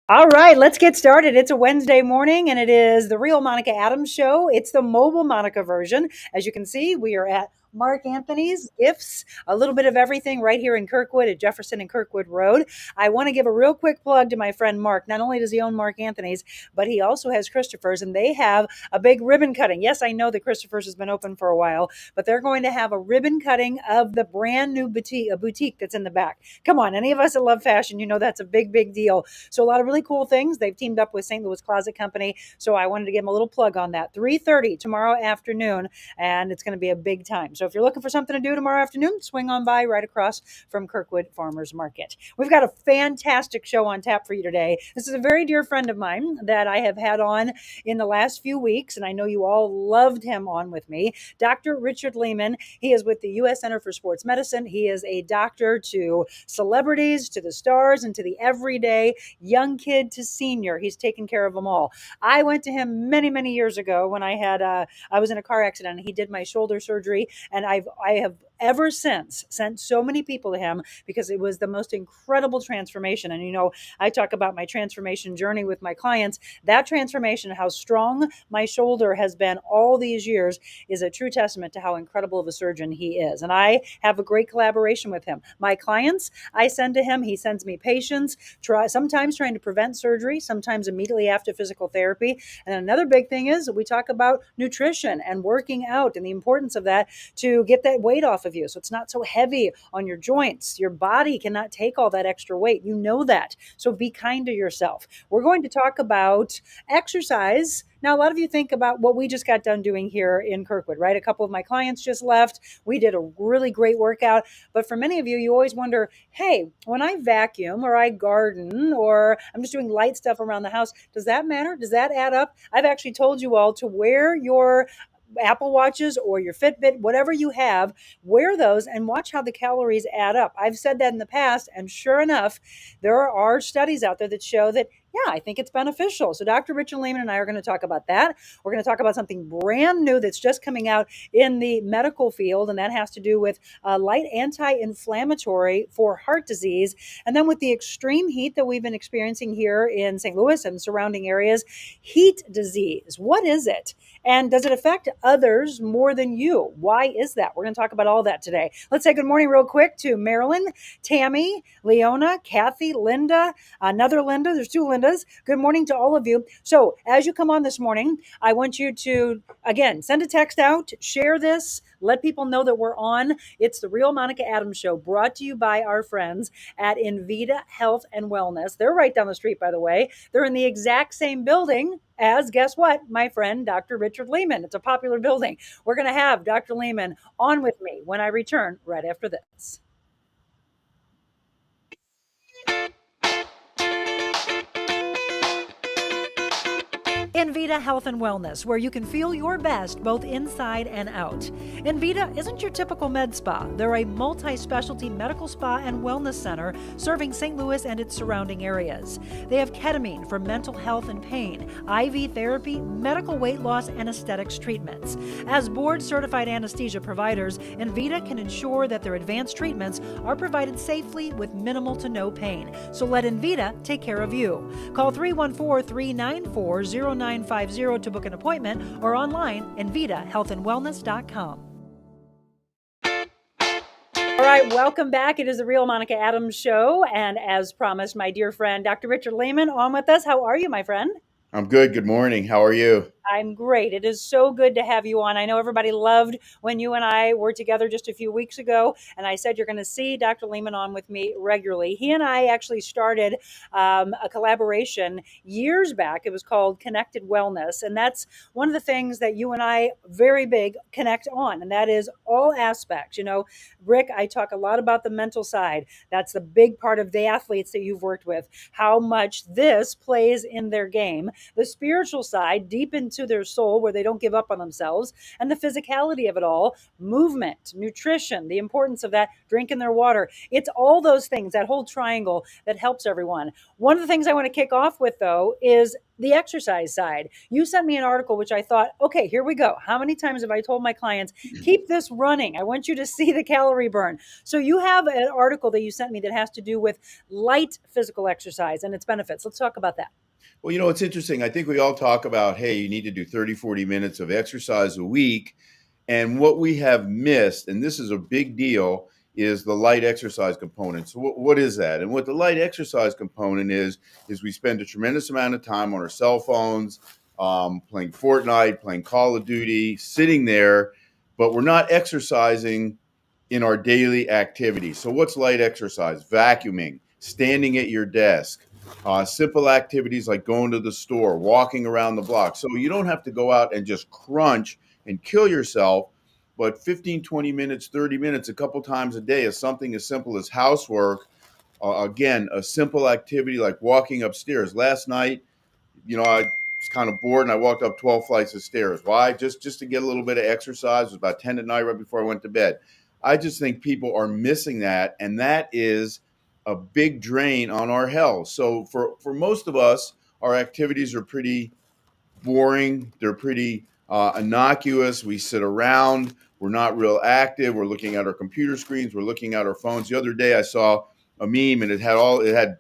All right, let's get started. It's a Wednesday morning and it is the Real Monica Adams show. It's the mobile Monica version. As you can see, we are at Mark Anthony's Gifts, a little bit of everything right here in Kirkwood at Jefferson and Kirkwood Road. I want to give a real quick plug to my friend Mark. Not only does he own Mark Anthony's, but he also has Christopher's, and they have a big ribbon cutting. Yes, I know that Christopher's has been open for a while, but they're going to have a ribbon cutting of the brand new boutique that's in the back. Come on, any of us that love fashion, you know that's a big, big deal. So a lot of really cool things. They've teamed up with St. Louis Closet Company. So I wanted to give them a little plug on that. 3:30 tomorrow afternoon, and it's going to be a big time. So if you're looking for something to do tomorrow afternoon, swing on by right across from Kirkwood Farmers Market. We've got a fantastic show on tap for you today. This is a very dear friend of mine that I have had on in the last few weeks, and I know you all loved him on with me. Dr. Richard Lehman. He is with the U.S. Center for Sports Medicine. He is a doctor to celebrities, to the stars, and to the everyday young kid to senior. He's taken care of them all. I went to him many, many years ago when I was in a car accident. And he did my shoulder surgery, and I have ever since sent so many people to him because it was the most incredible transformation. And I talk about my transformation journey with my clients. That transformation, how strong my shoulder has been all these years, is a true testament to how incredible of a surgeon he is. And I have a great collaboration with him. My clients, I send to him. He sends me patients, sometimes trying to prevent surgery, sometimes immediately after physical therapy. And another big thing is we talk about nutrition and working out and the importance of that to get that weight off of you. So it's not so heavy on your joints. Your body cannot take all that extra weight. You know that. So be kind to yourself. We're going to talk about exercise. Now, a lot of you think about what we just got done doing here in Kirkwood, right? A couple of my clients just left. We did a really great workout. But for many of you, you always wonder, hey, when I vacuum or I garden or I'm just doing light stuff around the house, does that matter? Does that add up? I've actually told you all to wear your Apple Watches or your Fitbit, whatever you have, wear those and watch how the calories add up. I've said that in the past, and sure enough, there are studies out there that show that, yeah, I think it's beneficial. So Dr. Richard Lehman and I are going to talk about that. We're going to talk about something brand new that's just coming out in the medical field, and that has to do with light anti-inflammatory for heart disease. And then with the extreme heat that we've been experiencing here in St. Louis and surrounding areas, heat disease. What is it? And does it affect others more than you? Why is that? We're going to talk about all that today. Let's say good morning real quick to Marilyn, Tammy, Leona, Kathy, Linda, another Linda. There's two Lindas. Good morning to all of you. So as you come on this morning, I want you to, again, send a text out, share this, let people know that we're on. It's the Real Monica Adams Show, brought to you by our friends at Invita Health and Wellness. They're right down the street, by the way. They're in the exact same building as, guess what, my friend, Dr. Richard Lehman. It's a popular building. We're going to have Dr. Lehman on with me when I return right after this. Invita Health and Wellness, where you can feel your best both inside and out. Invita isn't your typical med spa. They're a multi-specialty medical spa and wellness center serving St. Louis and its surrounding areas. They have ketamine for mental health and pain, IV therapy, medical weight loss, and aesthetics treatments. As board-certified anesthesia providers, Invita can ensure that their advanced treatments are provided safely with minimal to no pain. So let Invita take care of you. Call 314-394-0950 to book an appointment or online invitahealthandwellness.com. All right, welcome back. It is the Real Monica Adams Show. And as promised, my dear friend, Dr. Richard Lehman, on with us. How are you, my friend? I'm good. Good morning. How are you? I'm great. It is so good to have you on. I know everybody loved when you and I were together just a few weeks ago, and I said you're going to see Dr. Lehman on with me regularly. He and I actually started a collaboration years back. It was called Connected Wellness, and that's one of the things that you and I very big connect on, and that is all aspects. Rick, I talk a lot about the mental side. That's the big part of the athletes that you've worked with, how much this plays in their game. The spiritual side, deep into into their soul where they don't give up on themselves, and the physicality of it all, movement, nutrition, the importance of that, drinking their water. It's all those things, that whole triangle that helps everyone. One of the things I want to kick off with, though, is the exercise side. You sent me an article which I thought, okay, here we go. How many times have I told my clients, keep this running? I want you to see the calorie burn. So you have an article that you sent me that has to do with light physical exercise and its benefits. Let's talk about that. Well, it's interesting. I think we all talk about, hey, you need to do 30, 40 minutes of exercise a week. And what we have missed, and this is a big deal, is the light exercise component. So what is that? And what the light exercise component is we spend a tremendous amount of time on our cell phones, playing Fortnite, playing Call of Duty, sitting there, but we're not exercising in our daily activities. So what's light exercise? Vacuuming, standing at your desk, simple activities like going to the store, walking around the block. So you don't have to go out and just crunch and kill yourself, but 15, 20 minutes, 30 minutes, a couple times a day is something as simple as housework. Again, a simple activity like walking upstairs. Last night, I was kind of bored and I walked up 12 flights of stairs. Why? Just to get a little bit of exercise. It was about 10 at night right before I went to bed. I just think people are missing that, and that is a big drain on our health. So for most of us, our activities are pretty boring. They're pretty innocuous. We sit around. We're not real active. We're looking at our computer screens. We're looking at our phones. The other day, I saw a meme, and it had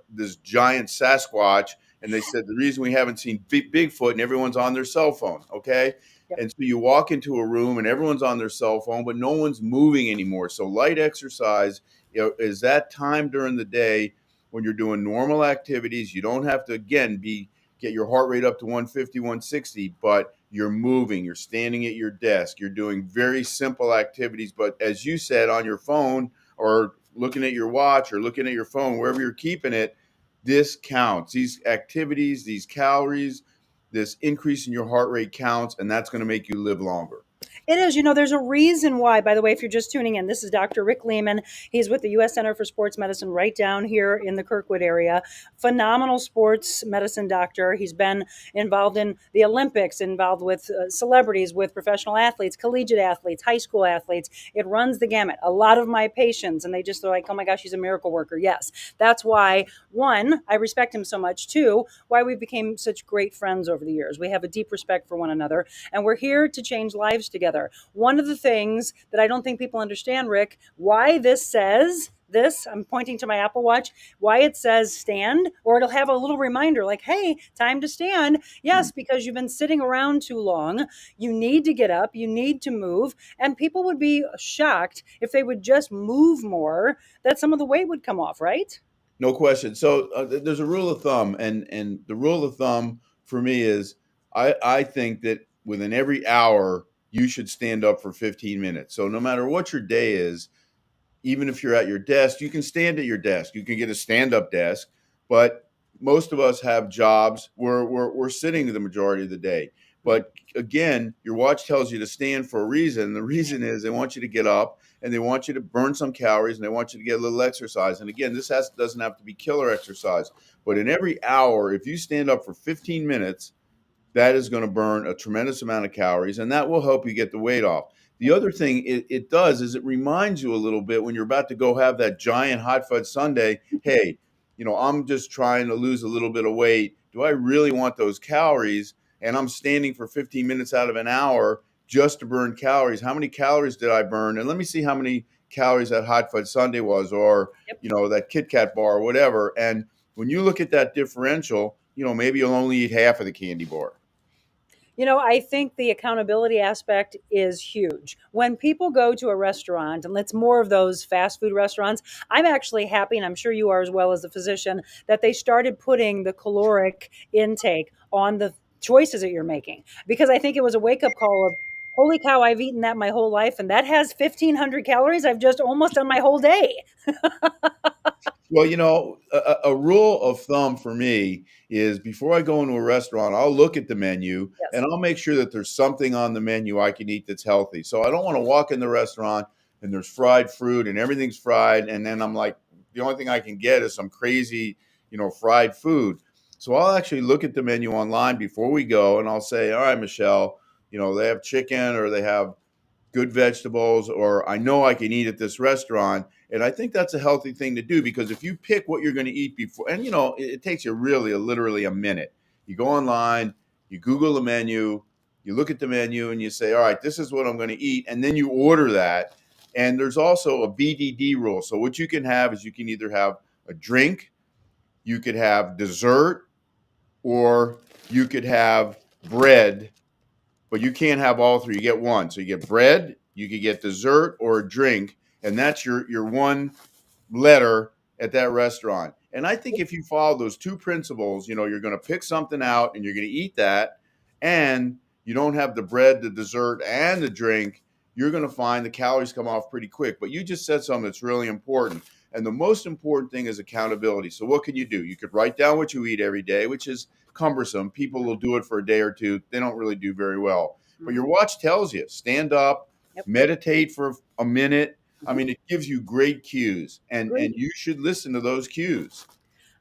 this giant Sasquatch, and they said the reason we haven't seen Bigfoot and everyone's on their cell phone. Okay. Yep. And so you walk into a room and everyone's on their cell phone, but no one's moving anymore. So light exercise, is that time during the day when you're doing normal activities. You don't have to, again, get your heart rate up to 150, 160, but you're moving, you're standing at your desk, you're doing very simple activities. But as you said, on your phone or looking at your watch or looking at your phone, wherever you're keeping it, this counts. These activities, these calories, this increase in your heart rate counts, and that's going to make you live longer. It is. There's a reason why, by the way, if you're just tuning in, this is Dr. Rick Lehman. He's with the U.S. Center for Sports Medicine right down here in the Kirkwood area. Phenomenal sports medicine doctor. He's been involved in the Olympics, involved with celebrities, with professional athletes, collegiate athletes, high school athletes. It runs the gamut. A lot of my patients, and they just are like, oh my gosh, he's a miracle worker. Yes. That's why, one, I respect him so much. Two, why we became such great friends over the years. We have a deep respect for one another, and we're here to change lives together. One of the things that I don't think people understand, Rick, why this says this, I'm pointing to my Apple Watch, why it says stand, or it'll have a little reminder like, hey, time to stand. Yes, because you've been sitting around too long. You need to get up, you need to move. And people would be shocked if they would just move more, that some of the weight would come off, right? No question. So there's a rule of thumb, and the rule of thumb for me is I think that within every hour you should stand up for 15 minutes. So no matter what your day is, even if you're at your desk, you can stand at your desk. You can get a stand-up desk, but most of us have jobs where we're sitting the majority of the day. But again, your watch tells you to stand for a reason. The reason is they want you to get up and they want you to burn some calories and they want you to get a little exercise. And again, doesn't have to be killer exercise, but in every hour, if you stand up for 15 minutes, that is going to burn a tremendous amount of calories, and that will help you get the weight off. The other thing it does is it reminds you a little bit when you're about to go have that giant hot fudge sundae. Hey, I'm just trying to lose a little bit of weight. Do I really want those calories? And I'm standing for 15 minutes out of an hour just to burn calories. How many calories did I burn? And let me see how many calories that hot fudge sundae was, or Yep. that Kit Kat bar or whatever. And when you look at that differential, maybe you'll only eat half of the candy bar. I think the accountability aspect is huge. When people go to a restaurant, and it's more of those fast food restaurants, I'm actually happy, and I'm sure you are as well as a physician, that they started putting the caloric intake on the choices that you're making. Because I think it was a wake up call of, holy cow, I've eaten that my whole life, and that has 1,500 calories. I've just almost done my whole day. Well, a rule of thumb for me is before I go into a restaurant, I'll look at the menu Yes. and I'll make sure that there's something on the menu I can eat that's healthy. So I don't want to walk in the restaurant and there's fried fruit and everything's fried. And then I'm like, the only thing I can get is some crazy, fried food. So I'll actually look at the menu online before we go, and I'll say, all right, Michelle, they have chicken or they have good vegetables, or I know I can eat at this restaurant. And I think that's a healthy thing to do, because if you pick what you're going to eat before, and it takes you literally a minute. You go online, you Google the menu, you look at the menu, and you say, all right, this is what I'm going to eat. And then you order that. And there's also a BDD rule. So what you can have is you can either have a drink, you could have dessert, or you could have bread, but you can't have all three. You get one. So you get bread, you could get dessert or a drink, and that's your one letter at that restaurant. And I think if you follow those two principles, you're going to pick something out and you're going to eat that, and you don't have the bread, the dessert, and the drink, you're going to find the calories come off pretty quick. But you just said something that's really important. And the most important thing is accountability. So what can you do? You could write down what you eat every day, which is cumbersome. People will do it for a day or two. They don't really do very well. But your watch tells you, stand up, Yep. meditate for a minute. I Mhm. mean, it gives you great cues, and Great. you should listen to those cues.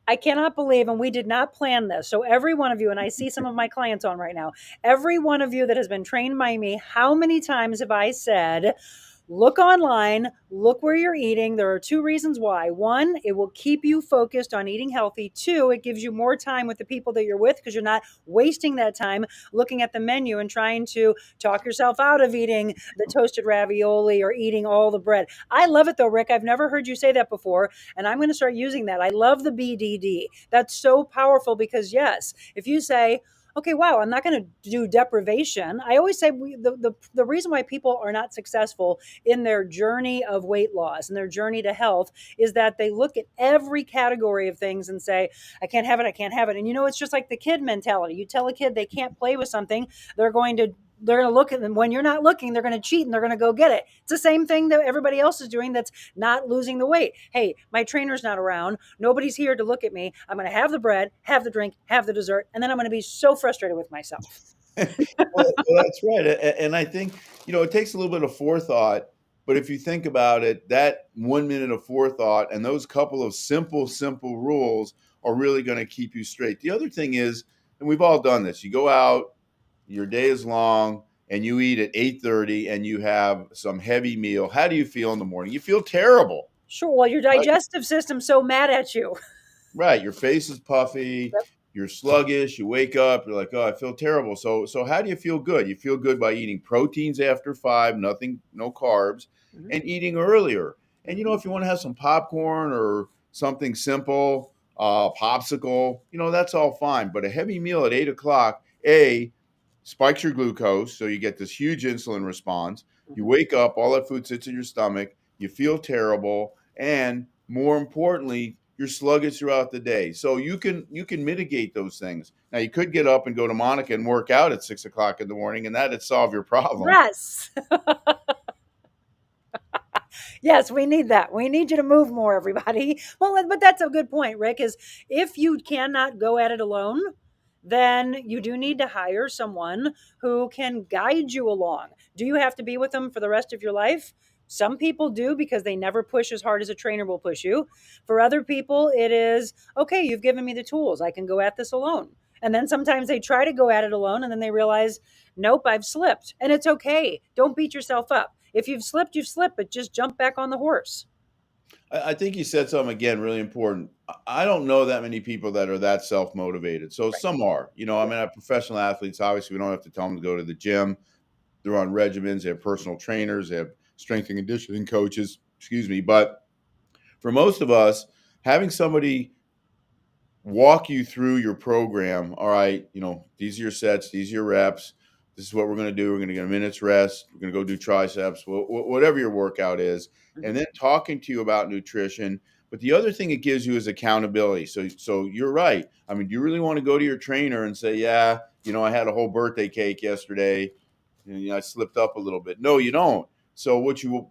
I cannot believe, and we did not plan this. So, every one of you, and I see some of my clients on right now, every one of you that has been trained by me, how many times have I said, look online, look where you're eating? There are two reasons why. One, it will keep you focused on eating healthy. Two, it gives you more time with the people that you're with, because you're not wasting that time looking at the menu and trying to talk yourself out of eating the toasted ravioli or eating all the bread. I love it though, Rick. I've never heard you say that before, and I'm going to start using that. I love the BDD. That's so powerful, because yes, if you say, okay, wow, I'm not going to do deprivation. I always say the reason why people are not successful in their journey of weight loss and their journey to health is that they look at every category of things and say, I can't have it, I can't have it. And it's just like the kid mentality. You tell a kid they can't play with something, they're going to look at them. When you're not looking, they're going to cheat and they're going to go get it. It's the same thing that everybody else is doing that's not losing the weight. Hey, my trainer's not around. Nobody's here to look at me. I'm going to have the bread, have the drink, have the dessert, and then I'm going to be so frustrated with myself. Well, that's right. And I think, it takes a little bit of forethought. But if you think about it, that 1 minute of forethought and those couple of simple rules are really going to keep you straight. The other thing is, and we've all done this, you go out, your day is long, and you eat at 8:30 and you have some heavy meal. How do you feel in the morning? You feel terrible. Sure. Well, your Right? digestive system's so mad at you. Right. Your face is puffy. Yep. You're sluggish. You wake up. You're like, oh, I feel terrible. So how do you feel good? You feel good by eating proteins after 5, nothing, no carbs, Mhm. and eating earlier. And Mhm. if you want to have some popcorn or something simple, popsicle, that's all fine. But a heavy meal at 8 o'clock, spikes your glucose, so you get this huge insulin response. You Mhm. wake up, all that food sits in your stomach. You feel terrible, and more importantly, you're sluggish throughout the day. So you can mitigate those things. Now you could get up and go to Monica and work out at 6 o'clock in the morning, and that'd solve your problem. Yes. Yes, we need that. We need you to move more, everybody. Well, but that's a good point, Rick, is if you cannot go at it alone, then you do need to hire someone who can guide you along. Do you have to be with them for the rest of your life? Some people do, because they never push as hard as a trainer will push you. For other people, it is, okay, you've given me the tools. I can go at this alone. And then sometimes they try to go at it alone and then they realize, nope, I've slipped. And it's okay. Don't beat yourself up. If you've slipped, but just jump back on the horse. I think you said something again really important. I don't know that many people that are that self motivated. So Right. some are. I mean, professional athletes. Obviously, we don't have to tell them to go to the gym. They're on regimens. They have personal trainers. They have strength and conditioning coaches. Excuse me. But for most of us, having somebody walk you through your program. All right, these are your sets, these are your reps. This is what we're going to do. We're going to get a minute's rest. We're going to go do triceps, whatever your workout is, and Mhm. then talking to you about nutrition. But the other thing it gives you is accountability. So you're right. I mean, do you really want to go to your trainer and say, yeah, I had a whole birthday cake yesterday, and I slipped up a little bit? No, you don't. So what you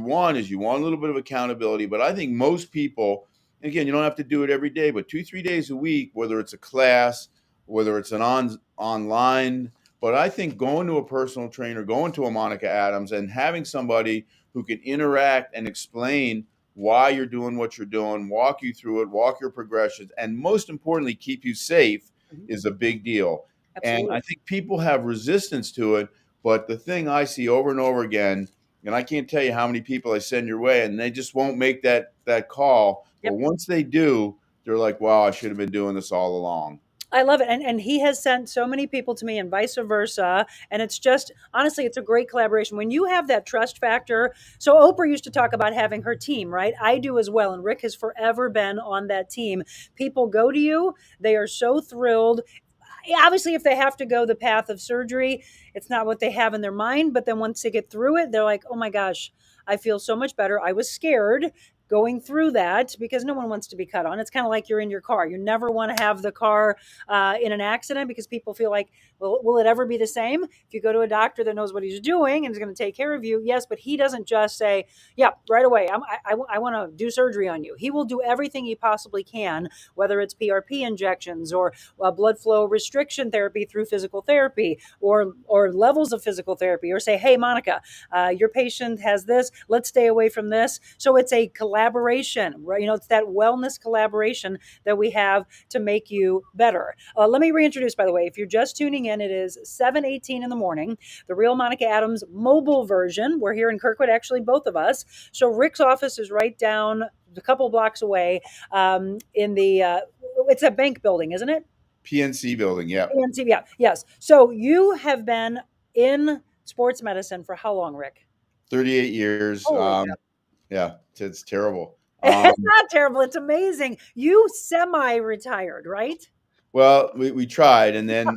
want is you want a little bit of accountability. But I think most people, and again, you don't have to do it every day, but 2-3 days a week, whether it's a class, whether it's an online. But I think going to a personal trainer, going to a Monica Adams, and having somebody who can interact and explain why you're doing what you're doing, walk you through it, walk your progressions, and most importantly, keep you safe Mhm. is a big deal. And I Absolutely. think people have resistance to it. But the thing I see over and over again, and I can't tell you how many people I send your way, and they just won't make that call. But Yep. once they do, they're like, "Wow, I should have been doing this all along." I love it. And he has sent so many people to me and vice versa. And it's just, honestly, it's a great collaboration. When you have that trust factor. So Oprah used to talk about having her team, right? I do as well. And Rick has forever been on that team. People go to you, they are so thrilled. Obviously, if they have to go the path of surgery, it's not what they have in their mind. But then once they get through it, they're like, oh my gosh, I feel so much better. I was scared going through that because no one wants to be cut on. It's kind of like you're in your car. You never want to have the car in an accident because people feel like, well, will it ever be the same? If you go to a doctor that knows what he's doing and is going to take care of you, yes, but he doesn't just say, yeah, right away, I want to do surgery on you. He will do everything he possibly can, whether it's PRP injections or blood flow restriction therapy through physical therapy or levels of physical therapy, or say, hey, Monica, your patient has this, let's stay away from this. So it's a collaboration, right? It's that wellness collaboration that we have to make you better. Let me reintroduce, by the way, if you're just tuning in, it is 7:18 in the morning, the Real Monica Adams mobile version. We're here in Kirkwood, actually, both of us. So Rick's office is right down a couple blocks away, in the it's a bank building, isn't it? PNC building, yeah, PNC, yeah, yes. So you have been in sports medicine for how long, Rick? 38 years. Holy cow. Yeah, it's terrible. It's not terrible. It's amazing. You semi-retired, right? Well, we tried, and then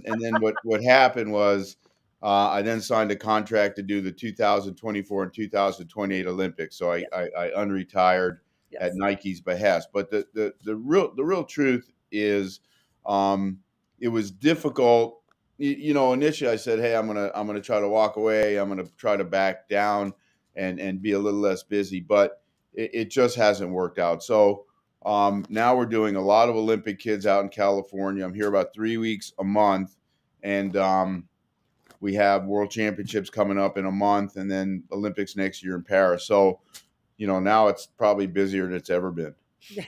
what happened was I then signed a contract to do the 2024 and 2028 Olympics. So Yes. I unretired at Yes. Nike's behest. But the real truth is, um, it was difficult. Initially I said, "Hey, I'm gonna try to walk away. I'm gonna try to back down and be a little less busy." But it just hasn't worked out. So now we're doing a lot of Olympic kids out in California. I'm here about 3 weeks a month, and we have World Championships coming up in a month, and then Olympics next year in Paris. So, now it's probably busier than it's ever been.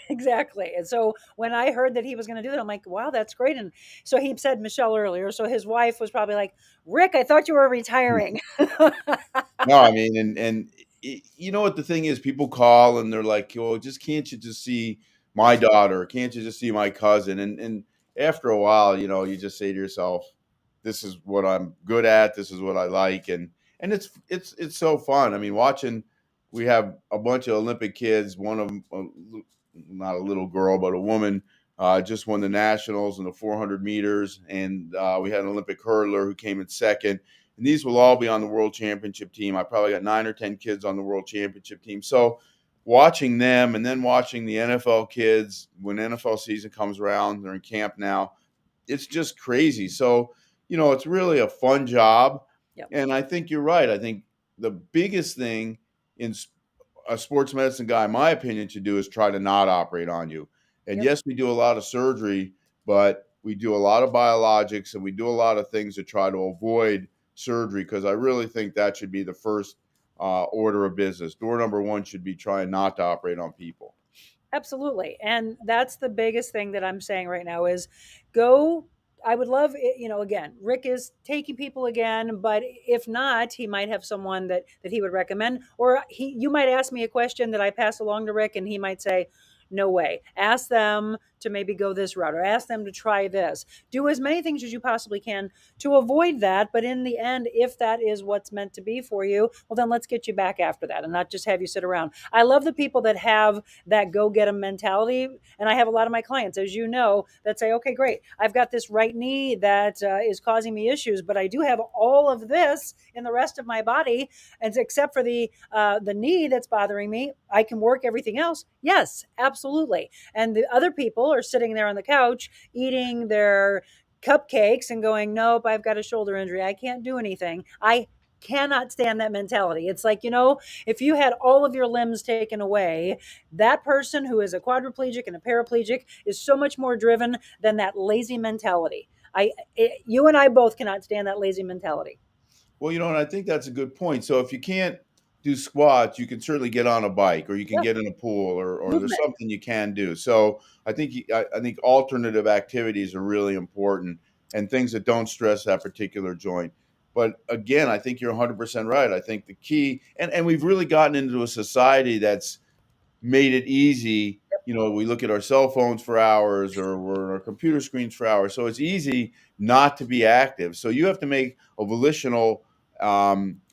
Exactly. And so when I heard that he was going to do it, I'm like, wow, that's great. And so he said Michelle earlier. So his wife was probably like, Rick, I thought you were retiring. No, I mean, and you know what the thing is? People call and they're like, "Oh, just can't you just see my daughter? Can't you just see my cousin?" And after a while, you just say to yourself, "This is what I'm good at. This is what I like," and it's so fun. I mean, watching. We have a bunch of Olympic kids. One of them, not a little girl, but a woman, just won the nationals in the 400 meters, and we had an Olympic hurdler who came in second, and these will all be on the world championship team. I probably got 9 or 10 kids on the world championship team. So watching them and then watching the NFL kids when NFL season comes around, they're in camp now. It's just crazy. So, it's really a fun job. Yep. And I think you're right. I think the biggest thing in a sports medicine guy, in my opinion, should do is try to not operate on you. And Yep. yes, we do a lot of surgery, but we do a lot of biologics and we do a lot of things to try to avoid surgery because I really think that should be the first order of business. Door number one should be trying not to operate on people. Absolutely. And that's the biggest thing that I'm saying right now is go. I would love it, again, Rick is taking people again, but if not, he might have someone that he would recommend, or you might ask me a question that I pass along to Rick and he might say, no way. Ask them to maybe go this route or ask them to try this. Do as many things as you possibly can to avoid that. But in the end, if that is what's meant to be for you, well, then let's get you back after that and not just have you sit around. I love the people that have that go get them mentality. And I have a lot of my clients, as you know, that say, okay, great. I've got this right knee that is causing me issues, but I do have all of this in the rest of my body. And except for the knee that's bothering me, I can work everything else. Yes, absolutely. And the other people are sitting there on the couch eating their cupcakes and going, nope, I've got a shoulder injury. I can't do anything. I cannot stand that mentality. It's like, if you had all of your limbs taken away, that person who is a quadriplegic and a paraplegic is so much more driven than that lazy mentality. You and I both cannot stand that lazy mentality. Well, and I think that's a good point. So if you can't do squats, you can certainly get on a bike, or you can Yep. get in a pool, or there's Movement. something you can do. So I think alternative activities are really important, and things that don't stress that particular joint. But again, I think you're 100% right. I think the key, and we've really gotten into a society that's made it easy. You know, we look at our cell phones for hours, or we're on our computer screens for hours. So it's easy not to be active. So you have to make a volitional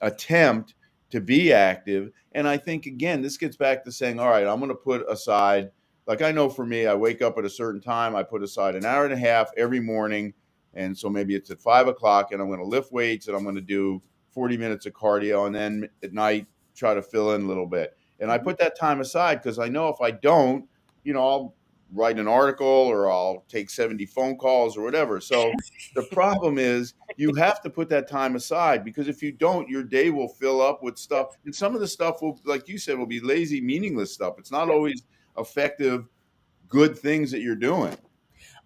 attempt to be active. And I think, again, this gets back to saying, all right, I'm going to put aside, like I know for me, I wake up at a certain time, I put aside an hour and a half every morning. And so maybe it's at 5 o'clock, and I'm going to lift weights, and I'm going to do 40 minutes of cardio. And then at night, try to fill in a little bit. And I Mhm. put that time aside because I know if I don't, I'll write an article, or I'll take 70 phone calls or whatever. So the problem is you have to put that time aside, because if you don't, your day will fill up with stuff. And some of the stuff will, like you said, will be lazy, meaningless stuff. It's not always effective, good things that you're doing.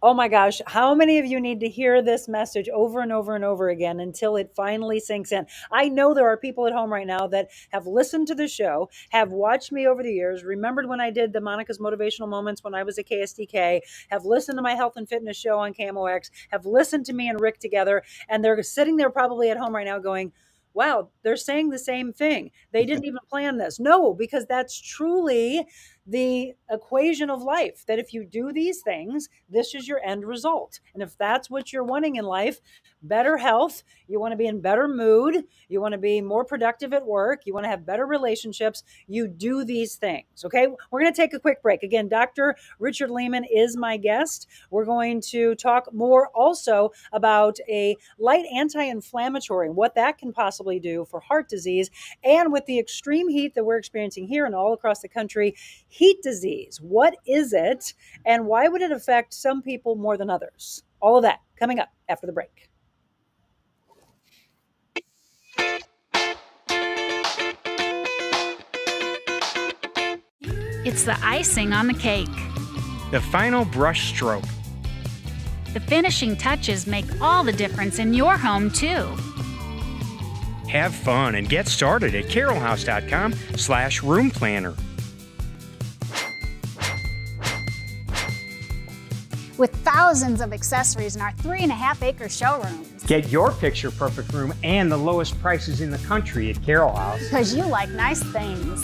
Oh my gosh, how many of you need to hear this message over and over and over again until it finally sinks in? I know there are people at home right now that have listened to the show, have watched me over the years, remembered when I did the Monica's Motivational Moments when I was at KSDK, have listened to my health and fitness show on KMOX, have listened to me and Rick together, and they're sitting there probably at home right now going, wow, they're saying the same thing. They didn't even plan this. No, because that's truly the equation of life, that if you do these things, this is your end result. And if that's what you're wanting in life, better health, you want to be in better mood, you want to be more productive at work, you want to have better relationships, you do these things. Okay. We're going to take a quick break. Again, Dr. Richard Lehman is my guest. We're going to talk more also about a light anti-inflammatory, what that can possibly do for heart disease. And with the extreme heat that we're experiencing here and all across the country, heat disease, what is it, and why would it affect some people more than others? All of that coming up after the break. It's the icing on the cake. The final brush stroke. The finishing touches make all the difference in your home, too. Have fun and get started at carolhouse.com/room planner. With thousands of accessories in our 3.5-acre showrooms. Get your picture perfect room and the lowest prices in the country at Carol House. Because you like nice things.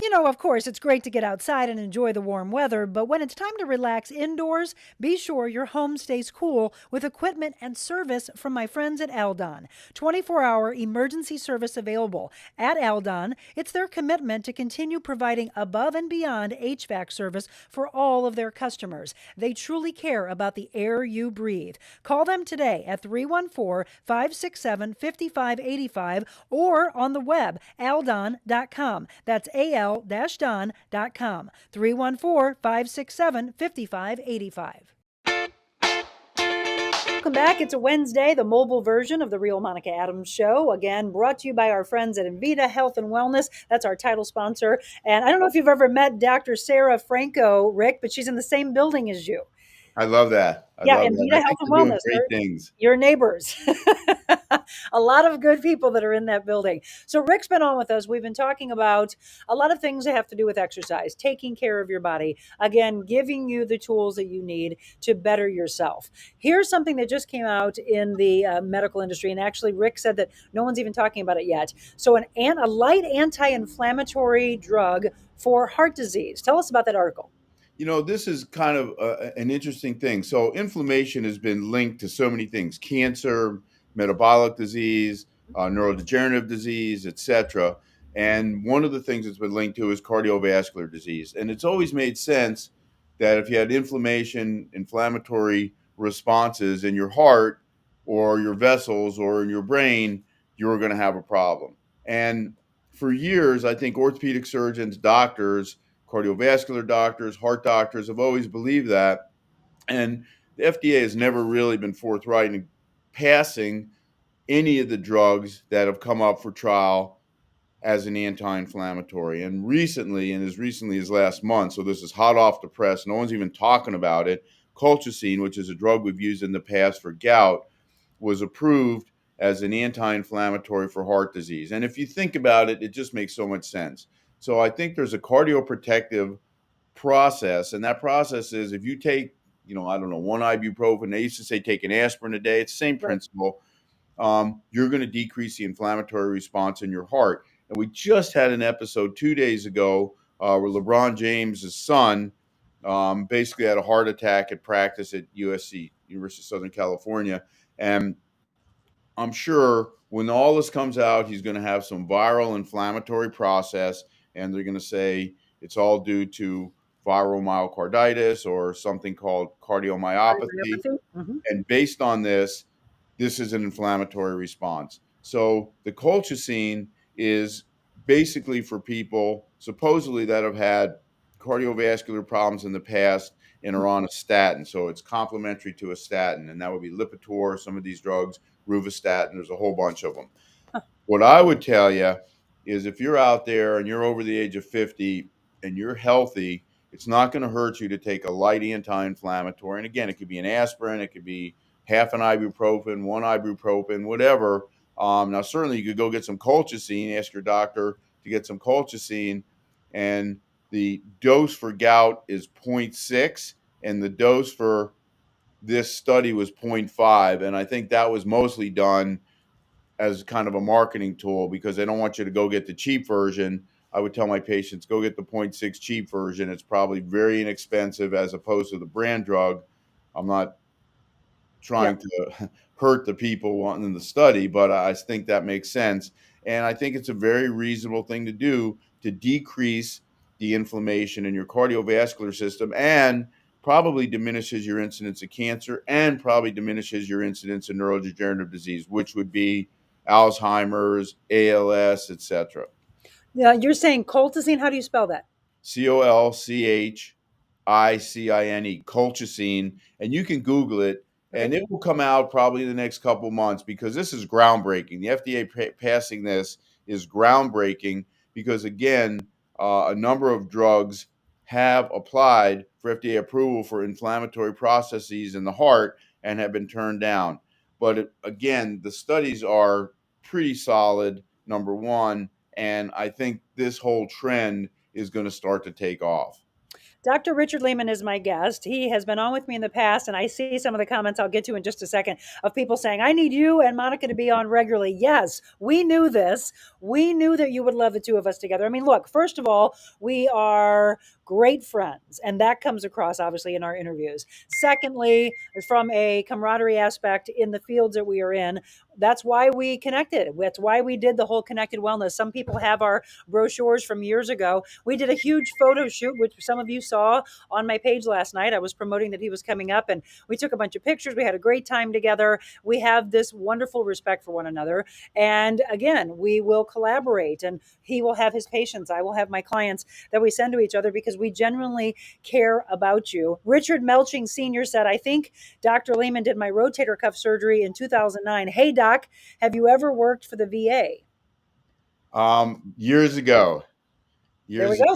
You know, of course, it's great to get outside and enjoy the warm weather, but when it's time to relax indoors, be sure your home stays cool with equipment and service from my friends at Aldon. 24-hour emergency service available. At Aldon, it's their commitment to continue providing above and beyond HVAC service for all of their customers. They truly care about the air you breathe. Call them today at 314-567-5585 or on the web, aldon.com. That's al-don.com, 314-567-5585. Welcome back. It's a Wednesday, the mobile version of the Real Monica Adams Show. Again, brought to you by our friends at Invita Health and Wellness. That's our title sponsor. And I don't know if you've ever met Dr. Sarah Franco, Rick, but she's in the same building as you. I love that. I Yeah, love and that. Vita I Health think and they're doing Wellness. great things. Your neighbors. A lot of good people that are in that building. So Rick's been on with us. We've been talking about a lot of things that have to do with exercise, taking care of your body, again, giving you the tools that you need to better yourself. Here's something that just came out in the medical industry, and actually Rick said that no one's even talking about it yet. So a light anti-inflammatory drug for heart disease. Tell us about that article. This is kind of an interesting thing. So inflammation has been linked to so many things: cancer, metabolic disease, neurodegenerative disease, etc. And one of the things it's been linked to is cardiovascular disease. And it's always made sense that if you had inflammatory responses in your heart or your vessels or in your brain, you were going to have a problem. And for years, I think orthopedic surgeons, doctors, cardiovascular doctors, heart doctors have always believed that. And the FDA has never really been forthright in passing any of the drugs that have come up for trial as an anti-inflammatory. And recently, and as recently as last month, so this is hot off the press, no one's even talking about it, colchicine, which is a drug we've used in the past for gout, was approved as an anti-inflammatory for heart disease. And if you think about it, it just makes so much sense. So I think there's a cardioprotective process, and that process is if you take, I don't know, one ibuprofen. They used to say take an aspirin a day. It's the same Right. principle. You're going to decrease the inflammatory response in your heart. And we just had an episode 2 days ago where LeBron James' son basically had a heart attack at practice at USC, University of Southern California. And I'm sure when all this comes out, he's going to have some viral inflammatory process, and they're going to say it's all due to viral myocarditis or something called cardiomyopathy. Mm-hmm. And based on this, this is an inflammatory response. So the colchicine is basically for people supposedly that have had cardiovascular problems in the past and are on a statin. So it's complementary to a statin, and that would be Lipitor, some of these drugs, Rovastatin. There's a whole bunch of them. What I would tell you is if you're out there and you're over the age of 50 and you're healthy, it's not going to hurt you to take a light anti-inflammatory. And again, it could be an aspirin, it could be half an ibuprofen, one ibuprofen, whatever. Now, certainly you could go get some colchicine, ask your doctor to get some colchicine, and the dose for gout is 0.6, and the dose for this study was 0.5. And I think that was mostly done as kind of a marketing tool because they don't want you to go get the cheap version. I would tell my patients, go get the 0.6 cheap version. It's probably very inexpensive as opposed to the brand drug. I'm not trying to hurt the people wanting the study, but I think that makes sense. And I think it's a very reasonable thing to do to decrease the inflammation in your cardiovascular system and probably diminishes your incidence of cancer and probably diminishes your incidence of neurodegenerative disease, which would be Alzheimer's, ALS, etc. Yeah, you're saying colchicine. How do you spell that? Colchicine, colchicine, and you can Google it, and it will come out probably in the next couple months because this is groundbreaking. The FDA passing this is groundbreaking because, again, a number of drugs have applied for FDA approval for inflammatory processes in the heart and have been turned down. But again, the studies are pretty solid, number one, and I think this whole trend is going to start to take off. Dr. Richard Lehman is my guest. He has been on with me in the past, and I see some of the comments I'll get to in just a second of people saying, I need you and Monica to be on regularly. Yes, we knew this. We knew that you would love the two of us together. I mean, look, first of all, we are great friends, and that comes across obviously in our interviews. Secondly, from a camaraderie aspect in the fields that we are in, that's why we connected. That's why we did the whole Connected Wellness. Some people have our brochures from years ago. We did a huge photo shoot, which some of you saw on my page last night. I was promoting that he was coming up, and we took a bunch of pictures. We had a great time together. We have this wonderful respect for one another. And again, we will collaborate, and he will have his patients. I will have my clients that we send to each other because we genuinely care about you. Richard Melching Sr. said, I think Dr. Lehman did my rotator cuff surgery in 2009. Hey, Doc, have you ever worked for the VA? Years ago. There we go.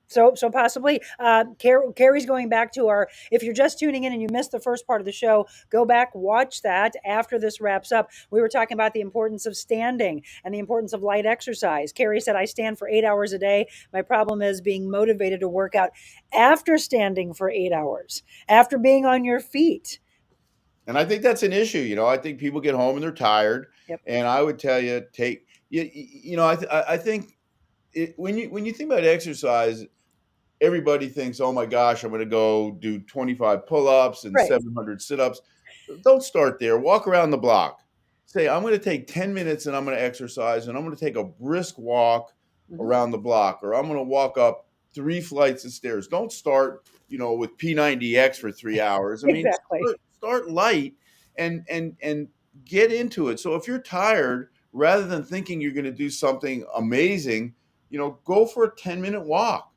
So possibly, Carrie's going back to our, if you're just tuning in and you missed the first part of the show, go back, watch that after this wraps up. We were talking about the importance of standing and the importance of light exercise. Carrie said, I stand for 8 hours a day. My problem is being motivated to work out after standing for 8 hours, after being on your feet. And I think that's an issue. I think people get home and they're tired. Yep. And I would tell you, I think when you think about exercise, everybody thinks, oh my gosh, I'm going to go do 25 pull-ups and 700 sit-ups. Don't start there. Walk around the block. Say, I'm going to take 10 minutes and I'm going to exercise and I'm going to take a brisk walk around the block, or I'm going to walk up 3 flights of stairs. Don't start, with P90X for 3 hours. I mean, start light and get into it. So if you're tired, rather than thinking you're going to do something amazing, go for a 10-minute walk.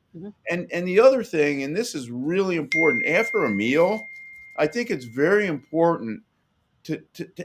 And the other thing, and this is really important, after a meal, I think it's very important to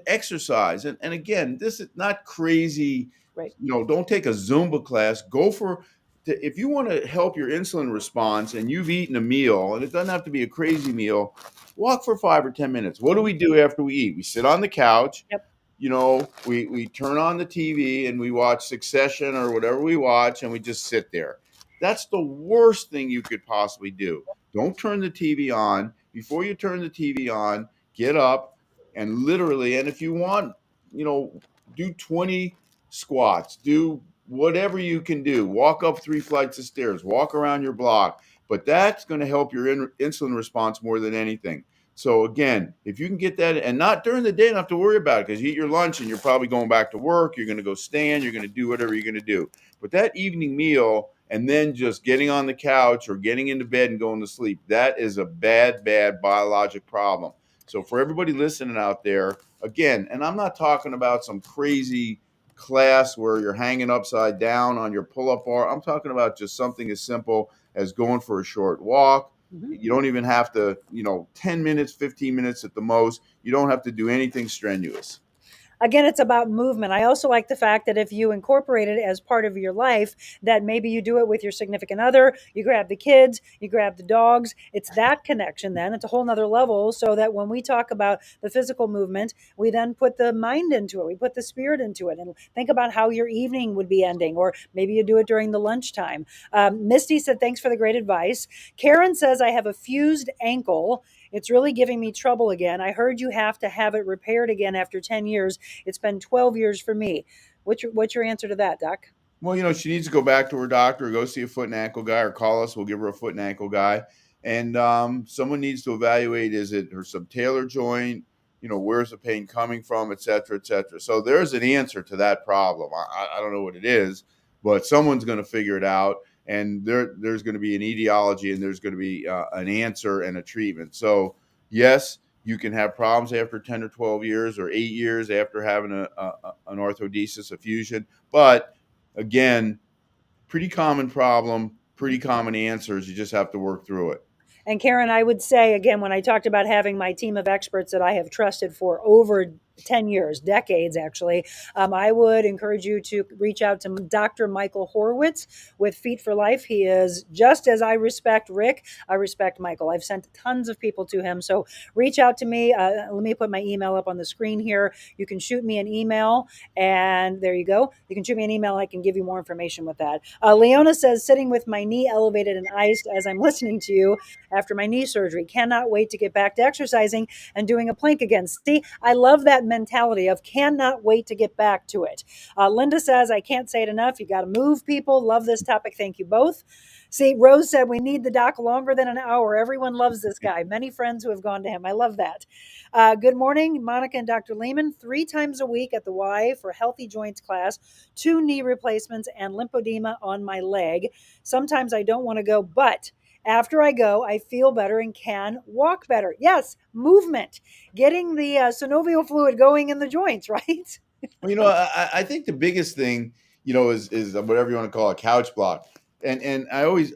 exercise. And again, this is not crazy. Right. Don't take a Zumba class. Go for, if you want to help your insulin response and you've eaten a meal, and it doesn't have to be a crazy meal, walk for 5 or 10 minutes. What do we do after we eat? We sit on the couch. Yep. we turn on the TV and we watch Succession or whatever we watch, and we just sit there. That's the worst thing you could possibly do. Don't turn the TV on. Before you turn the TV on, get up and literally, and if you want, do 20 squats, do whatever you can do. Walk up 3 flights of stairs, walk around your block. But that's going to help your insulin response more than anything. So again, if you can get that, and not during the day, you don't have to worry about it, because you eat your lunch and you're probably going back to work. You're going to go stand. You're going to do whatever you're going to do. But that evening meal and then just getting on the couch or getting into bed and going to sleep, that is a bad, bad biologic problem. So for everybody listening out there, again, and I'm not talking about some crazy class where you're hanging upside down on your pull-up bar. I'm talking about just something as simple as going for a short walk. You don't even have to, 10 minutes, 15 minutes at the most. You don't have to do anything strenuous. Again, it's about movement. I also like the fact that if you incorporate it as part of your life, that maybe you do it with your significant other, you grab the kids, you grab the dogs. It's that connection then. It's a whole nother level, so that when we talk about the physical movement, we then put the mind into it. We put the spirit into it and think about how your evening would be ending, or maybe you do it during the lunchtime. Misty said, thanks for the great advice. Karen says, I have a fused ankle. It's really giving me trouble again. I heard you have to have it repaired again after 10 years. It's been 12 years for me. What's your answer to that, Doc? Well, she needs to go back to her doctor, or go see a foot and ankle guy, or call us. We'll give her a foot and ankle guy. And someone needs to evaluate, is it her subtalar joint? Where's the pain coming from, et cetera, et cetera. So there's an answer to that problem. I don't know what it is, but someone's going to figure it out. And there's going to be an etiology, and there's going to be an answer and a treatment. So yes, you can have problems after 10 or 12 years or 8 years after having an orthodesis, a fusion. But again, pretty common problem, pretty common answers. You just have to work through it. And Karen, I would say, again, when I talked about having my team of experts that I have trusted for over 10 years, decades actually, I would encourage you to reach out to Dr. Michael Horowitz with Feet for Life. He is, just as I respect Rick, I respect Michael. I've sent tons of people to him. So reach out to me. Let me put my email up on the screen here. You can shoot me an email, and there you go. You can shoot me an email. I can give you more information with that. Leona says, sitting with my knee elevated and iced as I'm listening to you after my knee surgery. Cannot wait to get back to exercising and doing a plank again. See, I love that mentality of cannot wait to get back to it. Linda says, I can't say it enough. You got to move, people. Love this topic. Thank you both. See, Rose said, we need the doc longer than an hour. Everyone loves this guy. Many friends who have gone to him. I love that. Good morning, Monica and Dr. Lehman. 3 times a week at the Y for healthy joints class, 2 knee replacements and lymphedema on my leg. Sometimes I don't want to go, but after I go, I feel better and can walk better. Yes, movement, getting the synovial fluid going in the joints, right? Well, I think the biggest thing, is whatever you want to call a couch block. And I always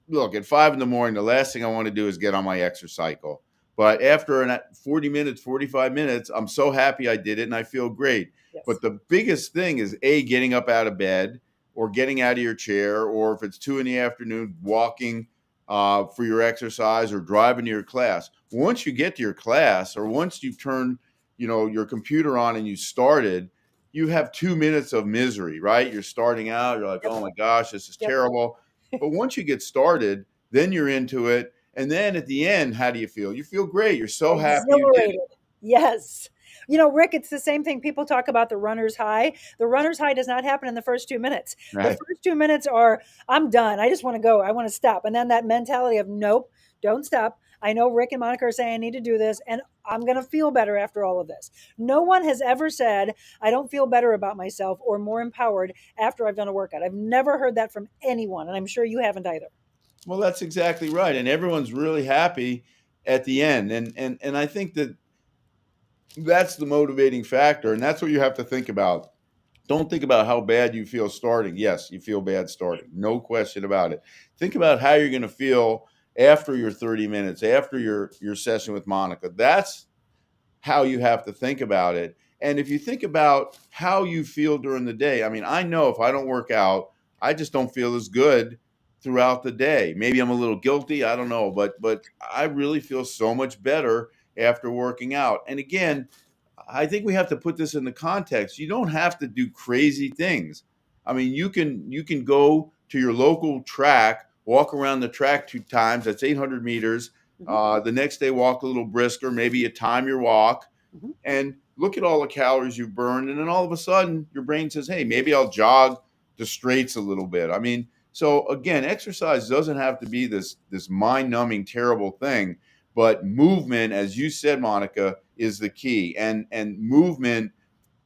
look at 5 a.m. The last thing I want to do is get on my exercise cycle. But after 40 minutes, 45 minutes, I'm so happy I did it and I feel great. Yes. But the biggest thing is getting up out of bed, or getting out of your chair, or if it's 2 p.m, walking for your exercise, or driving to your class. Once you get to your class, or once you turn, your computer on and you started, you have 2 minutes of misery, right? You're starting out, you're like, oh my gosh, this is terrible. But once you get started, then you're into it. And then at the end, how do you feel? You feel great. You're so happy you did it. Yes. Rick, it's the same thing. People talk about the runner's high. The runner's high does not happen in the first 2 minutes. Right. The first 2 minutes are, I'm done. I just want to go. I want to stop. And then that mentality of, nope, don't stop. I know Rick and Monica are saying I need to do this, and I'm going to feel better after all of this. No one has ever said, I don't feel better about myself or more empowered after I've done a workout. I've never heard that from anyone, and I'm sure you haven't either. Well, that's exactly right. And everyone's really happy at the end. And I think that's the motivating factor. And that's what you have to think about. Don't think about how bad you feel starting. Yes, you feel bad starting. No question about it. Think about how you're going to feel after your 30 minutes, after your session with Monica. That's how you have to think about it. And if you think about how you feel during the day, I know if I don't work out, I just don't feel as good throughout the day. Maybe I'm a little guilty, I don't know, but I really feel so much better after working out. And again, I think we have to put this in the context. You don't have to do crazy things. I mean, you can go to your local track, walk around the track 2 times. That's 800 meters. The next day, walk a little brisker. Maybe you time your walk, and look at all the calories you've burned. And then all of a sudden, your brain says, "Hey, maybe I'll jog the straights a little bit." I mean, so again, exercise doesn't have to be this mind-numbing, terrible thing. But movement, as you said, Monica, is the key. And movement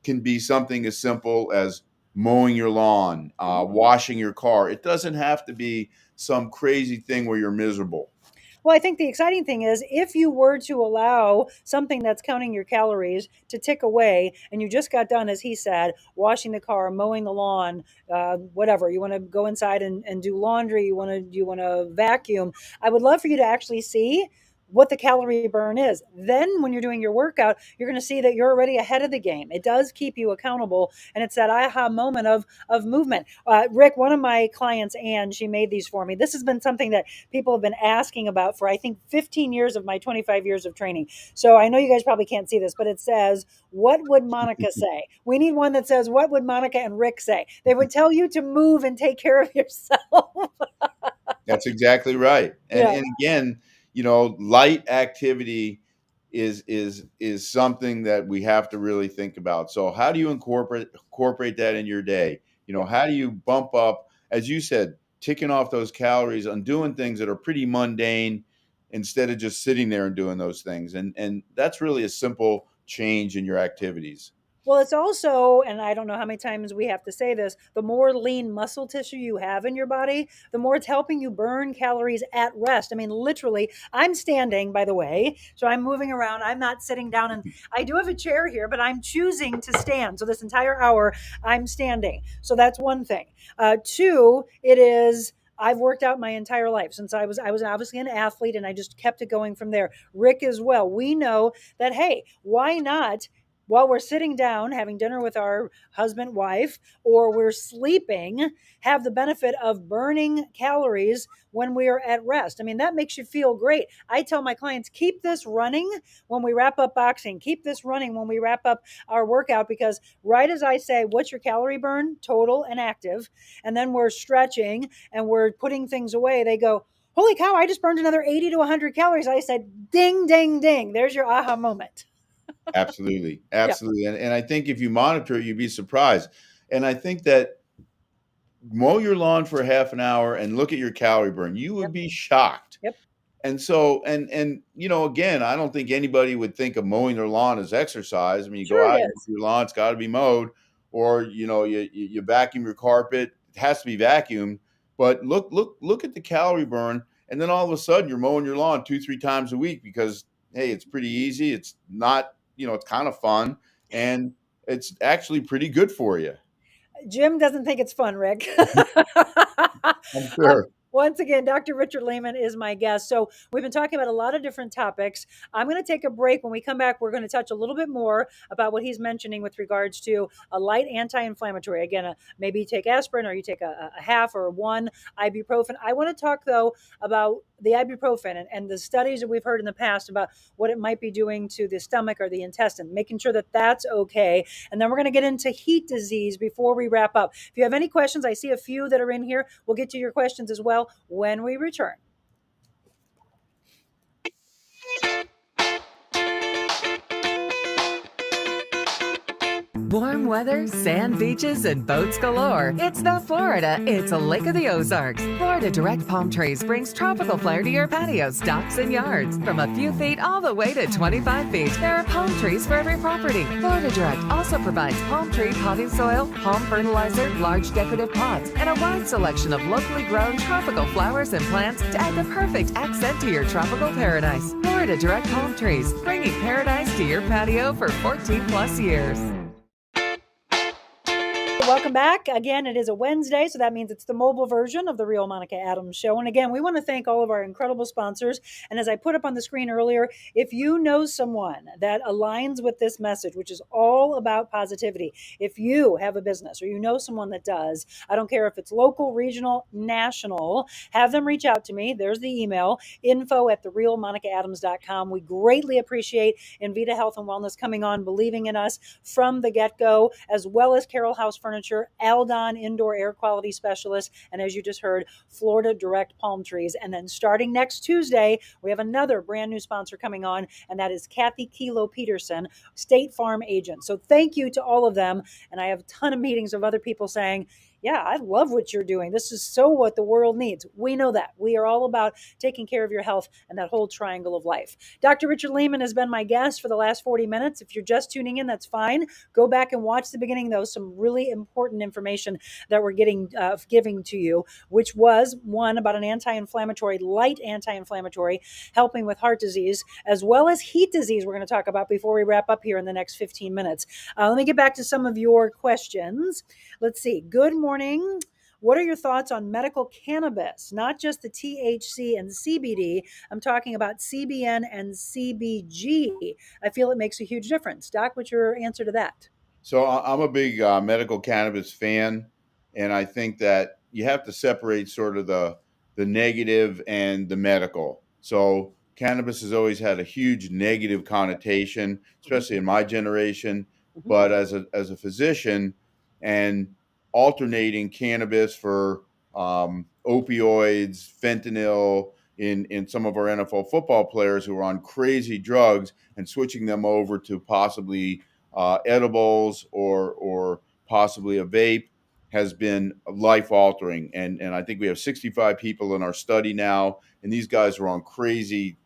can be something as simple as mowing your lawn, washing your car. It doesn't have to be some crazy thing where you're miserable. Well, I think the exciting thing is if you were to allow something that's counting your calories to tick away, and you just got done, as he said, washing the car, mowing the lawn, whatever, you want to go inside and do laundry, you want to vacuum. I would love for you to actually see what the calorie burn is. Then when you're doing your workout, you're going to see that you're already ahead of the game. It does keep you accountable, and it's that aha moment of movement. Rick, one of my clients, Ann, she made these for me. This has been something that people have been asking about for, I think, 15 years of my 25 years of training. So I know you guys probably can't see this, but it says, "What would Monica say?" We need one that says, "What would Monica and Rick say?" They would tell you to move and take care of yourself. That's exactly right. And again, light activity is something that we have to really think about. So how do you incorporate that in your day? How do you bump up, as you said, ticking off those calories on doing things that are pretty mundane instead of just sitting there and doing those things? And that's really a simple change in your activities. Well, it's also, and I don't know how many times we have to say this, the more lean muscle tissue you have in your body, the more it's helping you burn calories at rest. I mean, literally, I'm standing, by the way, so I'm moving around. I'm not sitting down, and I do have a chair here, but I'm choosing to stand. So this entire hour, I'm standing. So that's one thing. Two, it is, I've worked out my entire life since I was obviously an athlete, and I just kept it going from there. Rick as well. We know that, hey, why not, while we're sitting down having dinner with our husband, wife, or we're sleeping, have the benefit of burning calories when we are at rest? I mean, that makes you feel great. I tell my clients, keep this running when we wrap up boxing, keep this running when we wrap up our workout, because right as I say, what's your calorie burn, total and active, and then we're stretching and we're putting things away, they go, "Holy cow, I just burned another 80 to 100 calories. I said, ding, ding, ding. There's your aha moment. Absolutely. Absolutely. And I think if you monitor it, you'd be surprised. And I think that mow your lawn for half an hour and look at your calorie burn. You would be shocked. Yep. And so, and again, I don't think anybody would think of mowing their lawn as exercise. I mean, you Sure go out it and is. your lawn, it's got to be mowed, or you vacuum your carpet. It has to be vacuumed. But look at the calorie burn, and then all of a sudden you're mowing your lawn 2-3 times a week because, hey, it's pretty easy. It's not, it's kind of fun, and it's actually pretty good for you. Jim doesn't think it's fun, Rick. I'm sure. Once again, Dr. Richard Lehman is my guest. So we've been talking about a lot of different topics. I'm going to take a break. When we come back, we're going to touch a little bit more about what he's mentioning with regards to a light anti-inflammatory. Again, maybe you take aspirin, or you take a half or one ibuprofen. I want to talk, though, about the ibuprofen and the studies that we've heard in the past about what it might be doing to the stomach or the intestine, making sure that that's okay. And then we're going to get into heat disease before we wrap up. If you have any questions, I see a few that are in here. We'll get to your questions as well when we return. Warm weather, sand beaches, and boats galore. It's the Florida. It's a Lake of the Ozarks. Florida Direct Palm Trees brings tropical flair to your patios, docks, and yards. From a few feet all the way to 25 feet, there are palm trees for every property. Florida Direct also provides palm tree potting soil, palm fertilizer, large decorative pots, and a wide selection of locally grown tropical flowers and plants to add the perfect accent to your tropical paradise. Florida Direct Palm Trees, bringing paradise to your patio for 14 plus years. welcome back. Again, it is a Wednesday, so that means it's the mobile version of the Real Monica Adams Show. And again, we want to thank all of our incredible sponsors. And as I put up on the screen earlier, if you know someone that aligns with this message, which is all about positivity, if you have a business or you know someone that does, I don't care if it's local, regional, national, have them reach out to me. There's the email, info@therealmonicaadams.com. We greatly appreciate Invita Health and Wellness coming on, believing in us from the get-go, as well as Carroll House Furniture, Aldon Indoor Air Quality Specialist, and as you just heard, Florida Direct Palm Trees. And then starting next Tuesday, we have another brand new sponsor coming on, and that is Kathy Kilo Peterson, State Farm agent. So thank you to all of them. And I have a ton of meetings of other people saying, yeah, I love what you're doing. This is so what the world needs. We know that. We are all about taking care of your health and that whole triangle of life. Dr. Richard Lehman has been my guest for the last 40 minutes. If you're just tuning in, that's fine. Go back and watch the beginning, though. Some really important information that we're giving to you, which was one about an anti-inflammatory, light anti-inflammatory, helping with heart disease, as well as heat disease we're going to talk about before we wrap up here in the next 15 minutes. Let me get back to some of your questions. Let's see. Good morning. What are your thoughts on medical cannabis? Not just the THC and CBD. I'm talking about CBN and CBG. I feel it makes a huge difference. Doc, what's your answer to that? So I'm a big medical cannabis fan, and I think that you have to separate sort of the negative and the medical. So cannabis has always had a huge negative connotation, especially in my generation. But as a physician, and alternating cannabis for opioids, fentanyl in some of our NFL football players who are on crazy drugs, and switching them over to possibly edibles or possibly a vape has been life altering. And I think we have 65 people in our study now, and these guys are on crazy,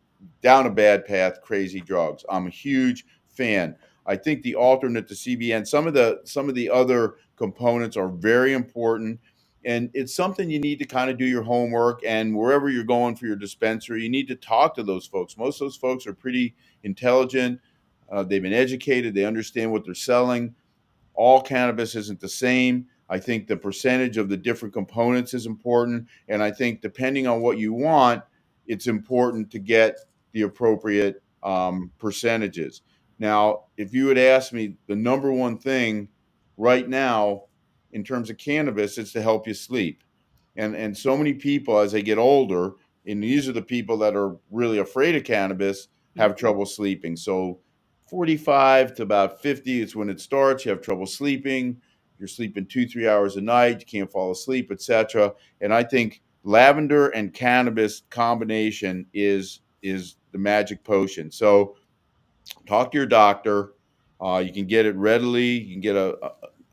down a bad path, crazy drugs. I'm a huge fan. I think the alternate to CBN, some of the other components are very important, and it's something you need to kind of do your homework. And wherever you're going for your dispensary, you need to talk to those folks. Most of those folks are pretty intelligent. They've been educated. They understand what they're selling. All cannabis isn't the same. I think the percentage of the different components is important. And I think depending on what you want, it's important to get the appropriate percentages. Now, if you had asked me the number one thing right now in terms of cannabis, it's to help you sleep. And so many people, as they get older, and these are the people that are really afraid of cannabis, have trouble sleeping. So 45 to about 50 is when it starts. You have trouble sleeping. You're sleeping 2-3 hours a night. You can't fall asleep, etc. And I think lavender and cannabis combination is the magic potion. So talk to your doctor. You can get it readily. You can get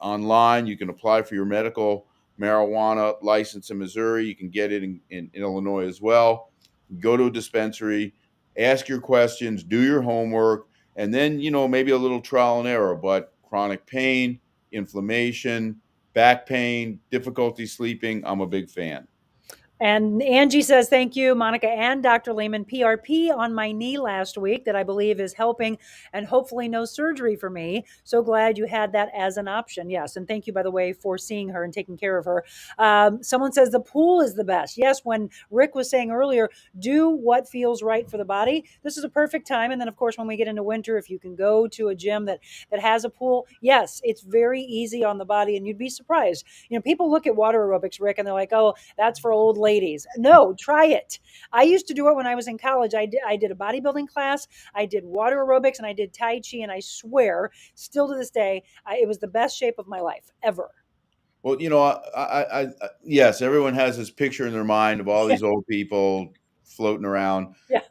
online. You can apply for your medical marijuana license in Missouri. You can get it in Illinois as well. Go to a dispensary, ask your questions, do your homework, and then, maybe a little trial and error. But chronic pain, inflammation, back pain, difficulty sleeping, I'm a big fan. And Angie says, thank you, Monica and Dr. Lehman. PRP on my knee last week that I believe is helping, and hopefully no surgery for me. So glad you had that as an option. Yes. And thank you, by the way, for seeing her and taking care of her. Someone says the pool is the best. Yes. When Rick was saying earlier, do what feels right for the body. This is a perfect time. And then, of course, when we get into winter, if you can go to a gym that has a pool, yes, it's very easy on the body. And you'd be surprised. People look at water aerobics, Rick, and they're like, oh, that's for old ladies. No, try it. I used to do it when I was in college. I did a bodybuilding class. I did water aerobics and I did Tai Chi. And I swear, still to this day, it was the best shape of my life ever. Well, yes, everyone has this picture in their mind of all these old people floating around. Yeah.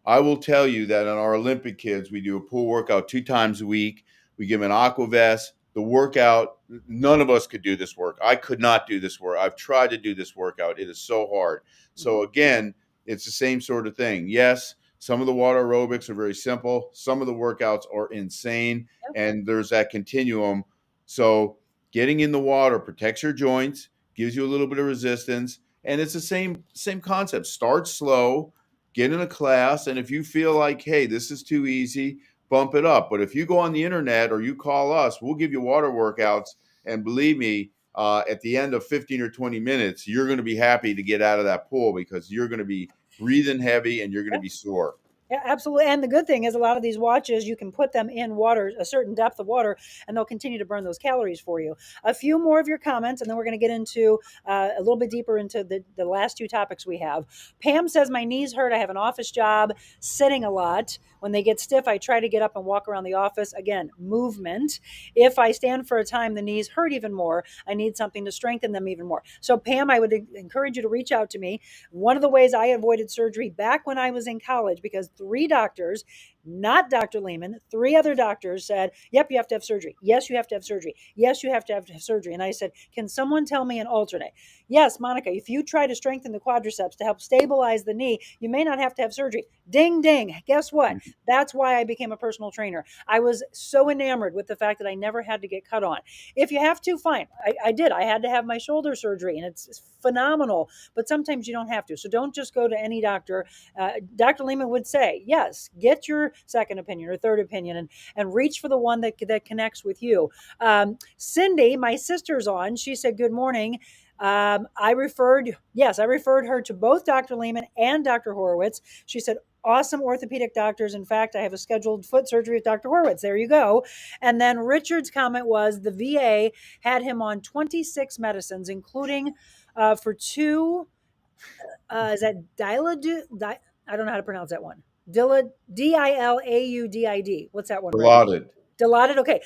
I will tell you that on our Olympic kids, we do a pool workout 2 times a week. We give them an aqua vest. The workout, none of us could do this work. I could not do this work. I've tried to do this workout. It is so hard. So again, it's the same sort of thing. Yes, some of the water aerobics are very simple. Some of the workouts are insane. Yep. And there's that continuum. So getting in the water protects your joints, gives you a little bit of resistance. And it's the same concept. Start slow, get in a class. And if you feel like, hey, this is too easy, bump it up. But if you go on the internet or you call us, we'll give you water workouts And believe me, at the end of 15 or 20 minutes, you're going to be happy to get out of that pool because you're going to be breathing heavy and you're going to be sore. Yeah, absolutely. And the good thing is a lot of these watches, you can put them in water, a certain depth of water, and they'll continue to burn those calories for you. A few more of your comments, and then we're going to get into a little bit deeper into the last two topics we have. Pam says, my knees hurt. I have an office job, sitting a lot. When they get stiff, I try to get up and walk around the office. Again, movement. If I stand for a time, the knees hurt even more. I need something to strengthen them even more. So, Pam, I would encourage you to reach out to me. One of the ways I avoided surgery back when I was in college, because 3 doctors, not Dr. Lehman, 3 other doctors said, yep, you have to have surgery. Yes, you have to have surgery. Yes, you have to have surgery. And I said, can someone tell me an alternate? Yes, Monica, if you try to strengthen the quadriceps to help stabilize the knee, you may not have to have surgery. Ding, ding. Guess what? That's why I became a personal trainer. I was so enamored with the fact that I never had to get cut on. If you have to, fine. I did. I had to have my shoulder surgery, and it's phenomenal. But sometimes you don't have to. So don't just go to any doctor. Dr. Lehman would say, yes, get your second opinion or third opinion and reach for the one that connects with you. Cindy, my sister's on. She said, good morning. I referred her to both Dr. Lehman and Dr. Horowitz. She said, awesome orthopedic doctors. In fact, I have a scheduled foot surgery with Dr. Horowitz. There you go. And then Richard's comment was the VA had him on 26 medicines, including for 2, is that I don't know how to pronounce that one. Dilaudid. What's that one? Dilaudid. Dilaudid. Okay.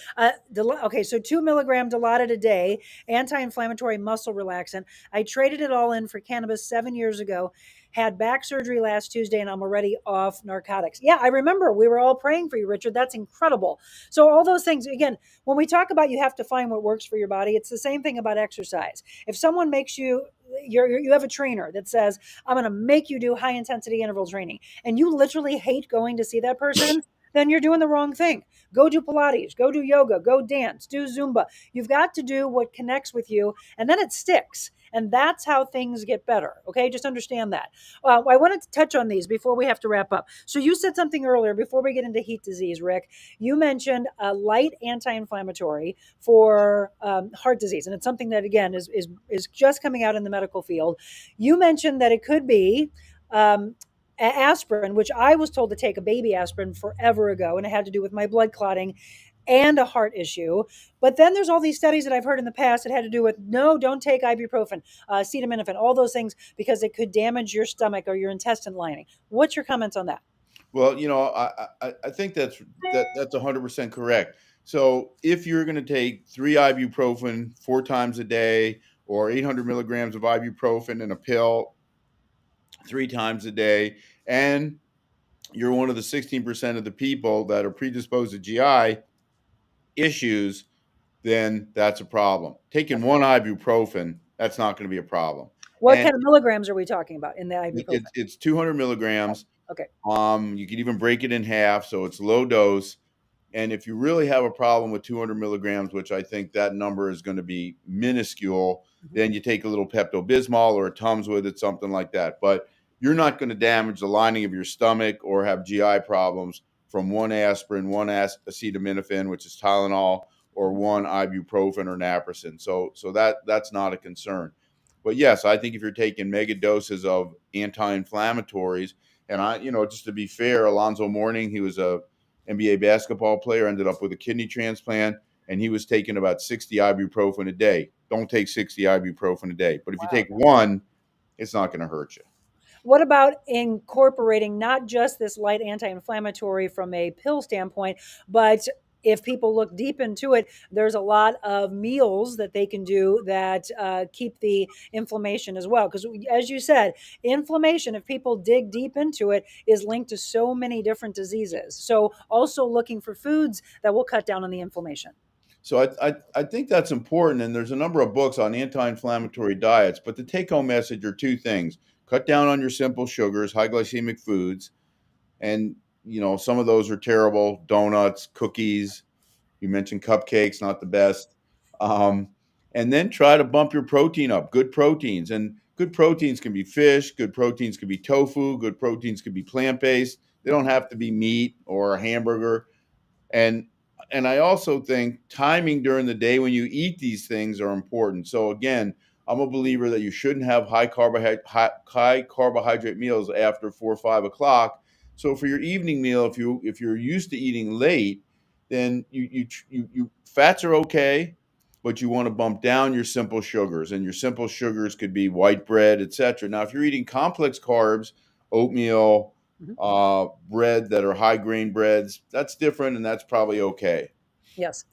Okay. So 2 milligram Dilaudid a day, anti-inflammatory muscle relaxant. I traded it all in for cannabis 7 years ago. Had back surgery last Tuesday, and I'm already off narcotics. Yeah, I remember we were all praying for you, Richard. That's incredible. So all those things, again, when we talk about you have to find what works for your body, it's the same thing about exercise. If someone makes you have a trainer that says, I'm going to make you do high intensity interval training, and you literally hate going to see that person, then you're doing the wrong thing. Go do Pilates, go do yoga, go dance, do Zumba. You've got to do what connects with you, and then it sticks. And that's how things get better. Okay, just understand that. I wanted to touch on these before we have to wrap up. So you said something earlier before we get into heat disease, Rick. You mentioned a light anti-inflammatory for heart disease, and it's something that again is just coming out in the medical field. You mentioned that it could be aspirin, which I was told to take a baby aspirin forever ago, and it had to do with my blood clotting and a heart issue. But then there's all these studies that I've heard in the past that had to do with, no, don't take ibuprofen, acetaminophen, all those things, because it could damage your stomach or your intestine lining. What's your comments on that? Well, I think that's 100% correct. So if you're going to take 3 ibuprofen 4 times a day or 800 milligrams of ibuprofen in a pill 3 times a day, and you're one of the 16% of the people that are predisposed to GI issues, then that's a problem. Taking 1 ibuprofen, that's not going to be a problem. What kind of milligrams are we talking about in the ibuprofen? It's 200 milligrams. Okay. You can even break it in half, so it's low dose. And if you really have a problem with 200 milligrams, which I think that number is going to be minuscule, then you take a little Pepto-Bismol or a Tums with it, something like that. But you're not going to damage the lining of your stomach or have GI problems from 1 aspirin, 1 acetaminophen, which is Tylenol, or 1 ibuprofen or naproxen. So that's not a concern. But yes, I think if you're taking mega doses of anti-inflammatories, and just to be fair, Alonzo Mourning, he was a NBA basketball player, ended up with a kidney transplant, and he was taking about 60 ibuprofen a day. Don't take 60 ibuprofen a day. But if you take 1, it's not going to hurt you. What about incorporating not just this light anti-inflammatory from a pill standpoint, but if people look deep into it, there's a lot of meals that they can do that keep the inflammation as well. Because as you said, inflammation, if people dig deep into it, is linked to so many different diseases. So also looking for foods that will cut down on the inflammation. So I think that's important. And there's a number of books on anti-inflammatory diets. But the take-home message are 2 things. Cut down on your simple sugars, high glycemic foods. And some of those are terrible. Donuts, cookies. You mentioned cupcakes, not the best. And then try to bump your protein up. Good proteins. And good proteins can be fish. Good proteins can be tofu. Good proteins can be plant-based. They don't have to be meat or a hamburger. And, and I also think timing during the day when you eat these things are important. So again, I'm a believer that you shouldn't have high carbohydrate meals after 4 or 5 o'clock. So for your evening meal, if you're used to eating late, then you fats are okay, but you want to bump down your simple sugars, and your simple sugars could be white bread, etc. Now, if you're eating complex carbs, oatmeal, bread that are high grain breads, that's different, and that's probably okay. Yes.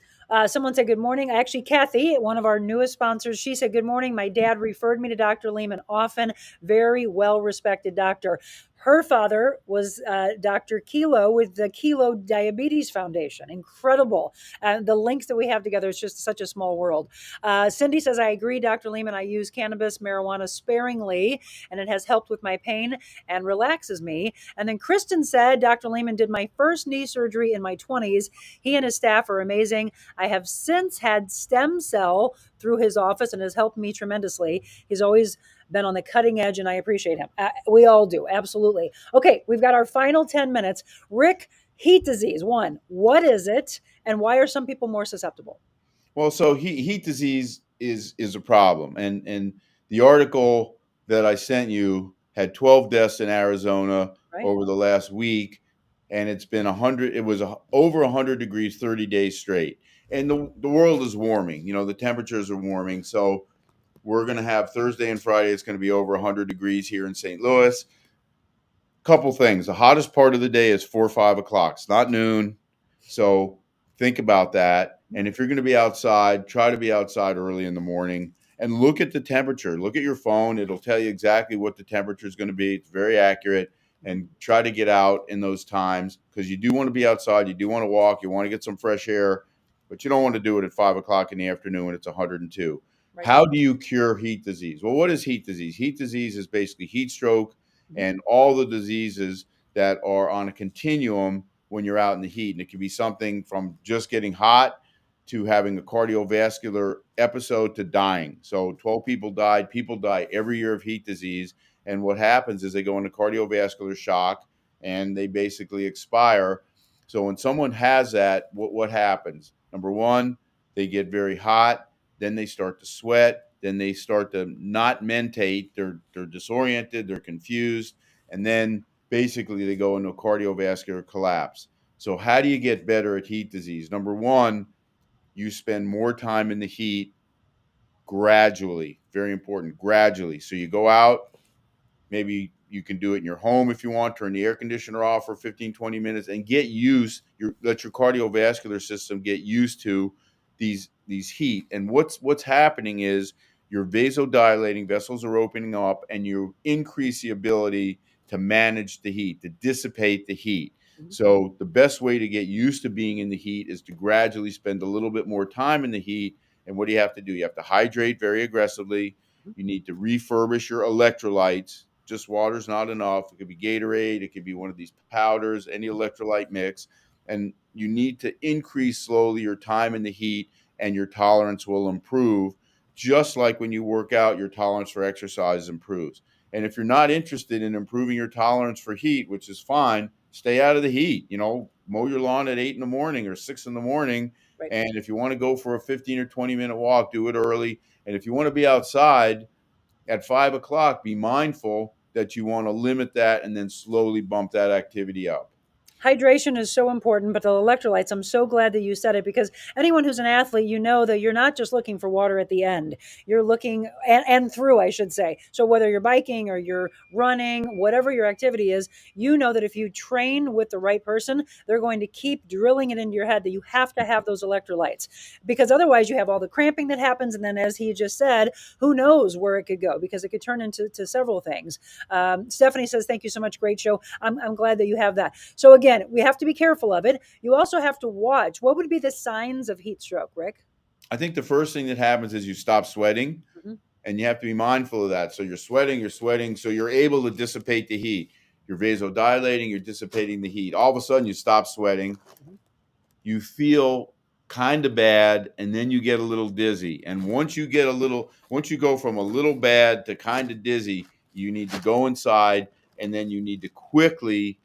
Someone said good morning. Actually, Kathy, one of our newest sponsors, she said good morning. My dad referred me to Dr. Lehman often. Very well respected doctor. Her father was Dr. Kilo with the Kilo Diabetes Foundation. Incredible. The links that we have together is just such a small world. Cindy says, I agree, Dr. Lehman. I use cannabis, marijuana sparingly, and it has helped with my pain and relaxes me. And then Kristen said, Dr. Lehman did my first knee surgery in my 20s. He and his staff are amazing. I have since had stem cell through his office and has helped me tremendously. He's always been on the cutting edge, and I appreciate him. We all do. Absolutely. Okay, we've got our final 10 minutes. Rick, heat disease, one, what is it, and why are some people more susceptible? Well, so heat disease is a problem, and the article that I sent you had 12 deaths in Arizona Right? over the last week, and it's been 100. It was over 100 degrees 30 days straight, and the world is warming. You know, the temperatures are warming, so we're going to have Thursday and Friday. It's going to be over 100 degrees here in St. Louis. Couple things. The hottest part of the day is 4 or 5 o'clock. It's not noon. So think about that. And if you're going to be outside, try to be outside early in the morning and look at the temperature. Look at your phone. It'll tell you exactly what the temperature is going to be. It's very accurate. And try to get out in those times because you do want to be outside. You do want to walk. You want to get some fresh air, but you don't want to do it at 5 o'clock in the afternoon when it's 102. Right. How do you cure heat disease? Well, what is heat disease? Heat disease is basically heat stroke and all the diseases that are on a continuum when you're out in the heat. And it can be something from just getting hot to having a cardiovascular episode to dying. So 12 people died. People die every year of heat disease. And what happens is they go into cardiovascular shock and they basically expire. So when someone has that, what happens? Number one, they get very hot. Then they start to sweat. Then they start to not mentate. They're disoriented. They're confused. And then basically they go into a cardiovascular collapse. So how do you get better at heat disease? Number one, you spend more time in the heat gradually. Very important, gradually. So you go out, maybe you can do it in your home if you want, turn the air conditioner off for 15, 20 minutes and let your cardiovascular system get used to these heat. And what's happening is your vasodilating vessels are opening up and you increase the ability to manage the heat, to dissipate the heat. So the best way to get used to being in the heat is to gradually spend a little bit more time in the heat. And what do you have to do? You have to hydrate very aggressively. You need to refurbish your electrolytes. Just water's not enough. It could be Gatorade. It could be one of these powders, any electrolyte mix. And you need to increase slowly your time in the heat and your tolerance will improve. Just like when you work out, your tolerance for exercise improves. And if you're not interested in improving your tolerance for heat, which is fine, stay out of the heat. You know, mow your lawn at 8 in the morning or 6 in the morning. Right. And if you want to go for a 15 or 20-minute walk, do it early. And if you want to be outside at 5 o'clock, be mindful that you want to limit that and then slowly bump that activity up. Hydration is so important, but the electrolytes, I'm so glad that you said it because anyone who's an athlete, you know that you're not just looking for water at the end. You're looking and through, I should say. So whether you're biking or you're running, whatever your activity is, you know that if you train with the right person, they're going to keep drilling it into your head that you have to have those electrolytes because otherwise you have all the cramping that happens. And then as he just said, who knows where it could go because it could turn into several things. Stephanie says, thank you so much. Great show. I'm glad that you have that. So again, we have to be careful of it. You also have to watch. What would be the signs of heat stroke, Rick? I think the first thing that happens is you stop sweating, and you have to be mindful of that. So you're sweating, so you're able to dissipate the heat. You're vasodilating, you're dissipating the heat. All of a sudden, you stop sweating. You feel kind of bad, and then you get a little dizzy. And once you go from a little bad to kind of dizzy, you need to go inside, and then you need to quickly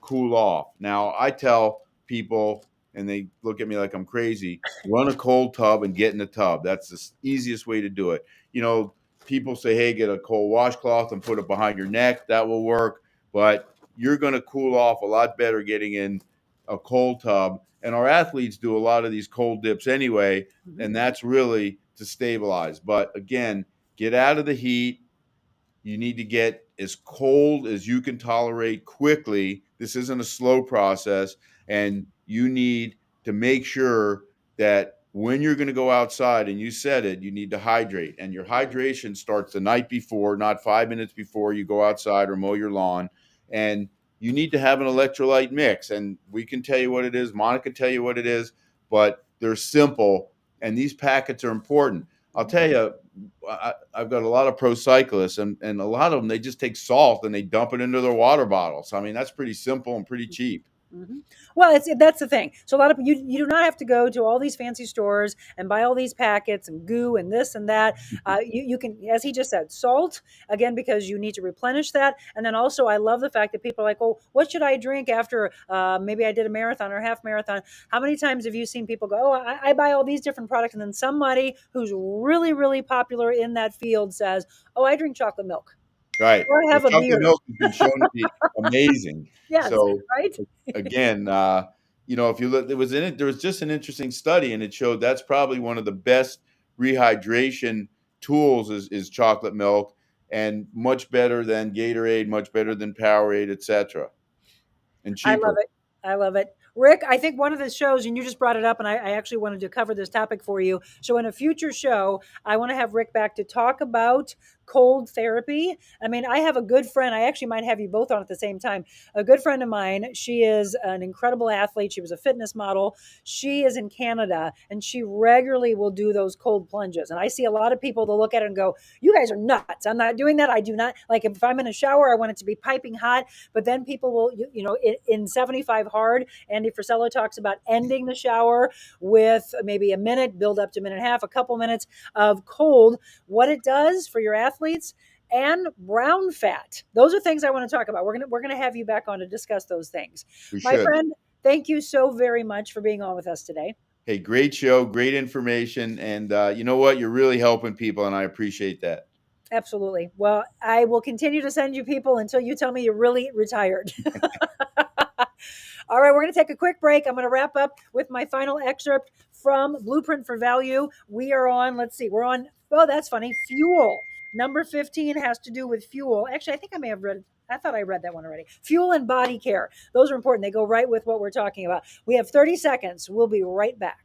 cool off. Now, I tell people, and they look at me like I'm crazy, run a cold tub and get in the tub. That's the easiest way to do it. People say, hey, get a cold washcloth and put it behind your neck. That will work. But you're going to cool off a lot better getting in a cold tub. And our athletes do a lot of these cold dips anyway, and that's really to stabilize. But again, get out of the heat. You need to get as cold as you can tolerate quickly. This isn't a slow process, and you need to make sure that when you're going to go outside, and you said it, you need to hydrate. And your hydration starts the night before, not 5 minutes before you go outside or mow your lawn. And you need to have an electrolyte mix. And we can tell you what it is. Monica can tell you what it is, but they're simple, and these packets are important. I'll tell you, I've got a lot of pro cyclists, and a lot of them, they just take salt and they dump it into their water bottles. I mean, that's pretty simple and pretty cheap. Well, that's the thing. So a lot of you do not have to go to all these fancy stores and buy all these packets and goo and this and that. You can, as he just said, salt, again, because you need to replenish that. And then also, I love the fact that people are like, oh, what should I drink after maybe I did a marathon or half marathon? How many times have you seen people go, oh, I buy all these different products, and then somebody who's really, really popular in that field says, oh, I drink chocolate milk. Right. Or I have a chocolate beer. milk has been shown to be amazing. Yes, so right? again, if you look, there was just an interesting study, and it showed that's probably one of the best rehydration tools is chocolate milk, and much better than Gatorade, much better than Powerade, etc. And cheaper. I love it. Rick, I think one of the shows, and you just brought it up, and I actually wanted to cover this topic for you. So in a future show, I want to have Rick back to talk about cold therapy. I mean, I have a good friend. I actually might have you both on at the same time. A good friend of mine, she is an incredible athlete. She was a fitness model. She is in Canada, and she regularly will do those cold plunges. And I see a lot of people that look at it and go, you guys are nuts. I'm not doing that. I do not. Like, if I'm in a shower, I want it to be piping hot. But then people will, in 75 hard, Andy Frisello talks about ending the shower with maybe a minute, build up to a minute and a half, a couple minutes of cold. What it does for your athletes, and brown fat. Those are things I want to talk about. We're gonna have you back on to discuss those things. My friend, thank you so very much for being on with us today. Hey, great show, great information, and you know what? You're really helping people, and I appreciate that. Absolutely. Well, I will continue to send you people until you tell me you're really retired. All right, we're going to take a quick break. I'm going to wrap up with my final excerpt from Blueprint for Value. We are on, that's funny, fuel. Number 15 has to do with fuel. Actually, I thought I read that one already. Fuel and body care. Those are important. They go right with what we're talking about. We have 30 seconds. We'll be right back.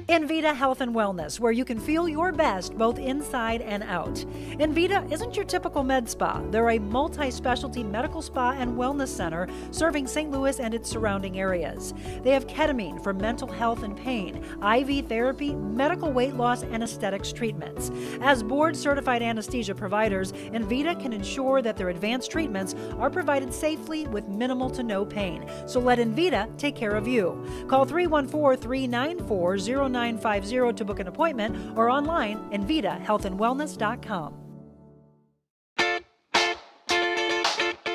Envita Health and Wellness, where you can feel your best both inside and out. Envita isn't your typical med spa. They're a multi-specialty medical spa and wellness center serving St. Louis and its surrounding areas. They have ketamine for mental health and pain, IV therapy, medical weight loss, and aesthetics treatments. As board-certified anesthesia providers, Envita can ensure that their advanced treatments are provided safely with minimal to no pain. So let Envita take care of you. Call 314-394-0950 to book an appointment, or online, EnvitaHealthandWellness.com.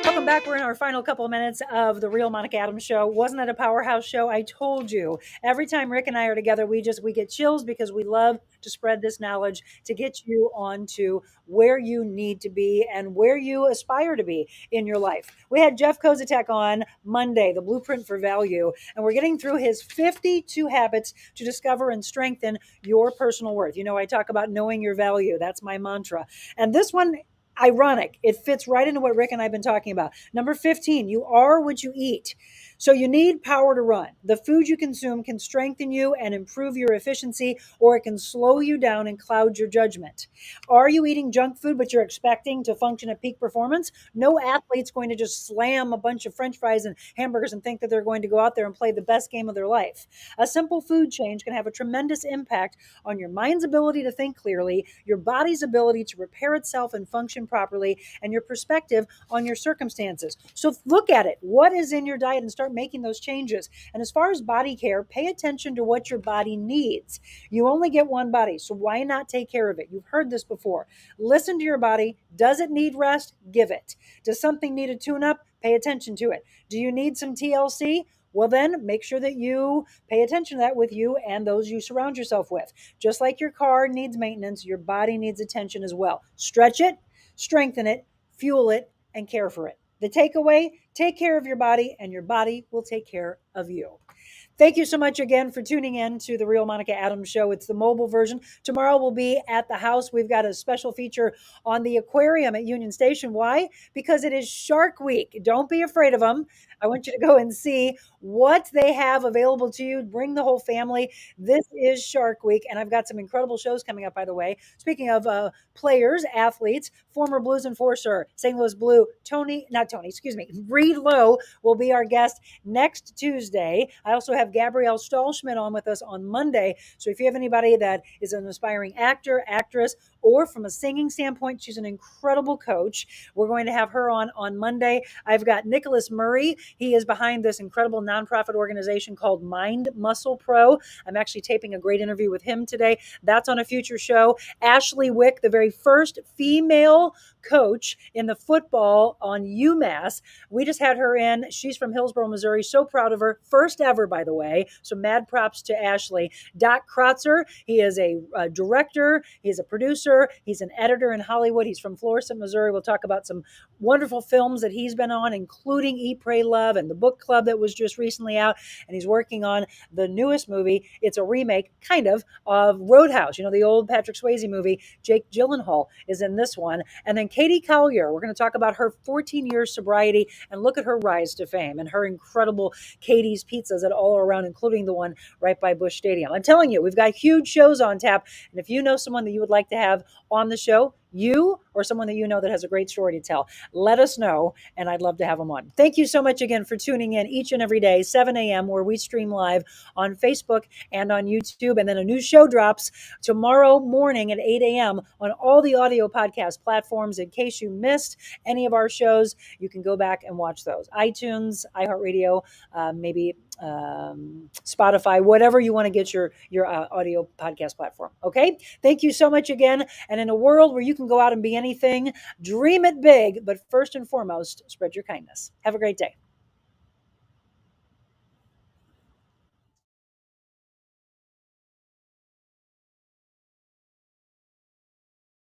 Welcome back. We're in our final couple of minutes of the Real Monica Adams Show. Wasn't that a powerhouse show? I told you. Every time Rick and I are together, we get chills, because we love to spread this knowledge to get you on to where you need to be and where you aspire to be in your life. We had Jeff Kozatek on Monday, the Blueprint for Value, and we're getting through his 52 habits to discover and strengthen your personal worth. I talk about knowing your value. That's my mantra. And this one, ironic, it fits right into what Rick and I have been talking about. Number 15, you are what you eat. So you need power to run. The food you consume can strengthen you and improve your efficiency, or it can slow you down and cloud your judgment. Are you eating junk food, but you're expecting to function at peak performance? No athlete's going to just slam a bunch of French fries and hamburgers and think that they're going to go out there and play the best game of their life. A simple food change can have a tremendous impact on your mind's ability to think clearly, your body's ability to repair itself and function properly, and your perspective on your circumstances. So look at it. What is in your diet, and start start making those changes. And as far as body care, pay attention to what your body needs. You only get one body, so why not take care of it? You've heard this before. Listen to your body. Does it need rest? Give it. Does something need a tune up? Pay attention to it. Do you need some TLC? Well, then make sure that you pay attention to that with you and those you surround yourself with. Just like your car needs maintenance, your body needs attention as well. Stretch it, strengthen it, fuel it, and care for it. The takeaway, take care of your body, and your body will take care of you. Thank you so much again for tuning in to the Real Monica Adams Show. It's the mobile version. Tomorrow we'll be at the house. We've got a special feature on the aquarium at Union Station. Why? Because it is Shark Week. Don't be afraid of them. I want you to go and see what they have available to you. Bring the whole family. This is Shark Week, and I've got some incredible shows coming up, by the way. Speaking of players, athletes, former Blues enforcer, St. Louis Blue, Reed Lowe will be our guest next Tuesday. I also have Gabrielle Stahlschmidt on with us on Monday. So if you have anybody that is an aspiring actor, actress, or from a singing standpoint, she's an incredible coach. We're going to have her on Monday. I've got Nicholas Murray. He is behind this incredible nonprofit organization called Mind Muscle Pro. I'm actually taping a great interview with him today. That's on a future show. Ashley Wick, the very first female coach in the football on UMass. We just had her in. She's from Hillsborough, Missouri. So proud of her. First ever, by the way. So mad props to Ashley. Doc Krotzer, he is a director. He's a producer. He's an editor in Hollywood. He's from Florissant, Missouri. We'll talk about some wonderful films that he's been on, including Eat, Pray, Love and the book club that was just recently out. And he's working on the newest movie. It's a remake, kind of Roadhouse. You know, the old Patrick Swayze movie. Jake Gyllenhaal is in this one. And then Katie Collier, we're going to talk about her 14-year sobriety and look at her rise to fame and her incredible Katie's Pizzas at all around, including the one right by Busch Stadium. I'm telling you, we've got huge shows on tap. And if you know someone that you would like to have on the show, you or someone that you know that has a great story to tell, let us know, and I'd love to have them on. Thank you so much again for tuning in each and every day, 7 a.m., where we stream live on Facebook and on YouTube. And then a new show drops tomorrow morning at 8 a.m. on all the audio podcast platforms. In case you missed any of our shows, you can go back and watch those. iTunes, iHeartRadio, maybe Spotify, whatever you want to get your audio podcast platform. Okay. Thank you so much again. And in a world where you can go out and be anything, dream it big, but first and foremost, spread your kindness. Have a great day.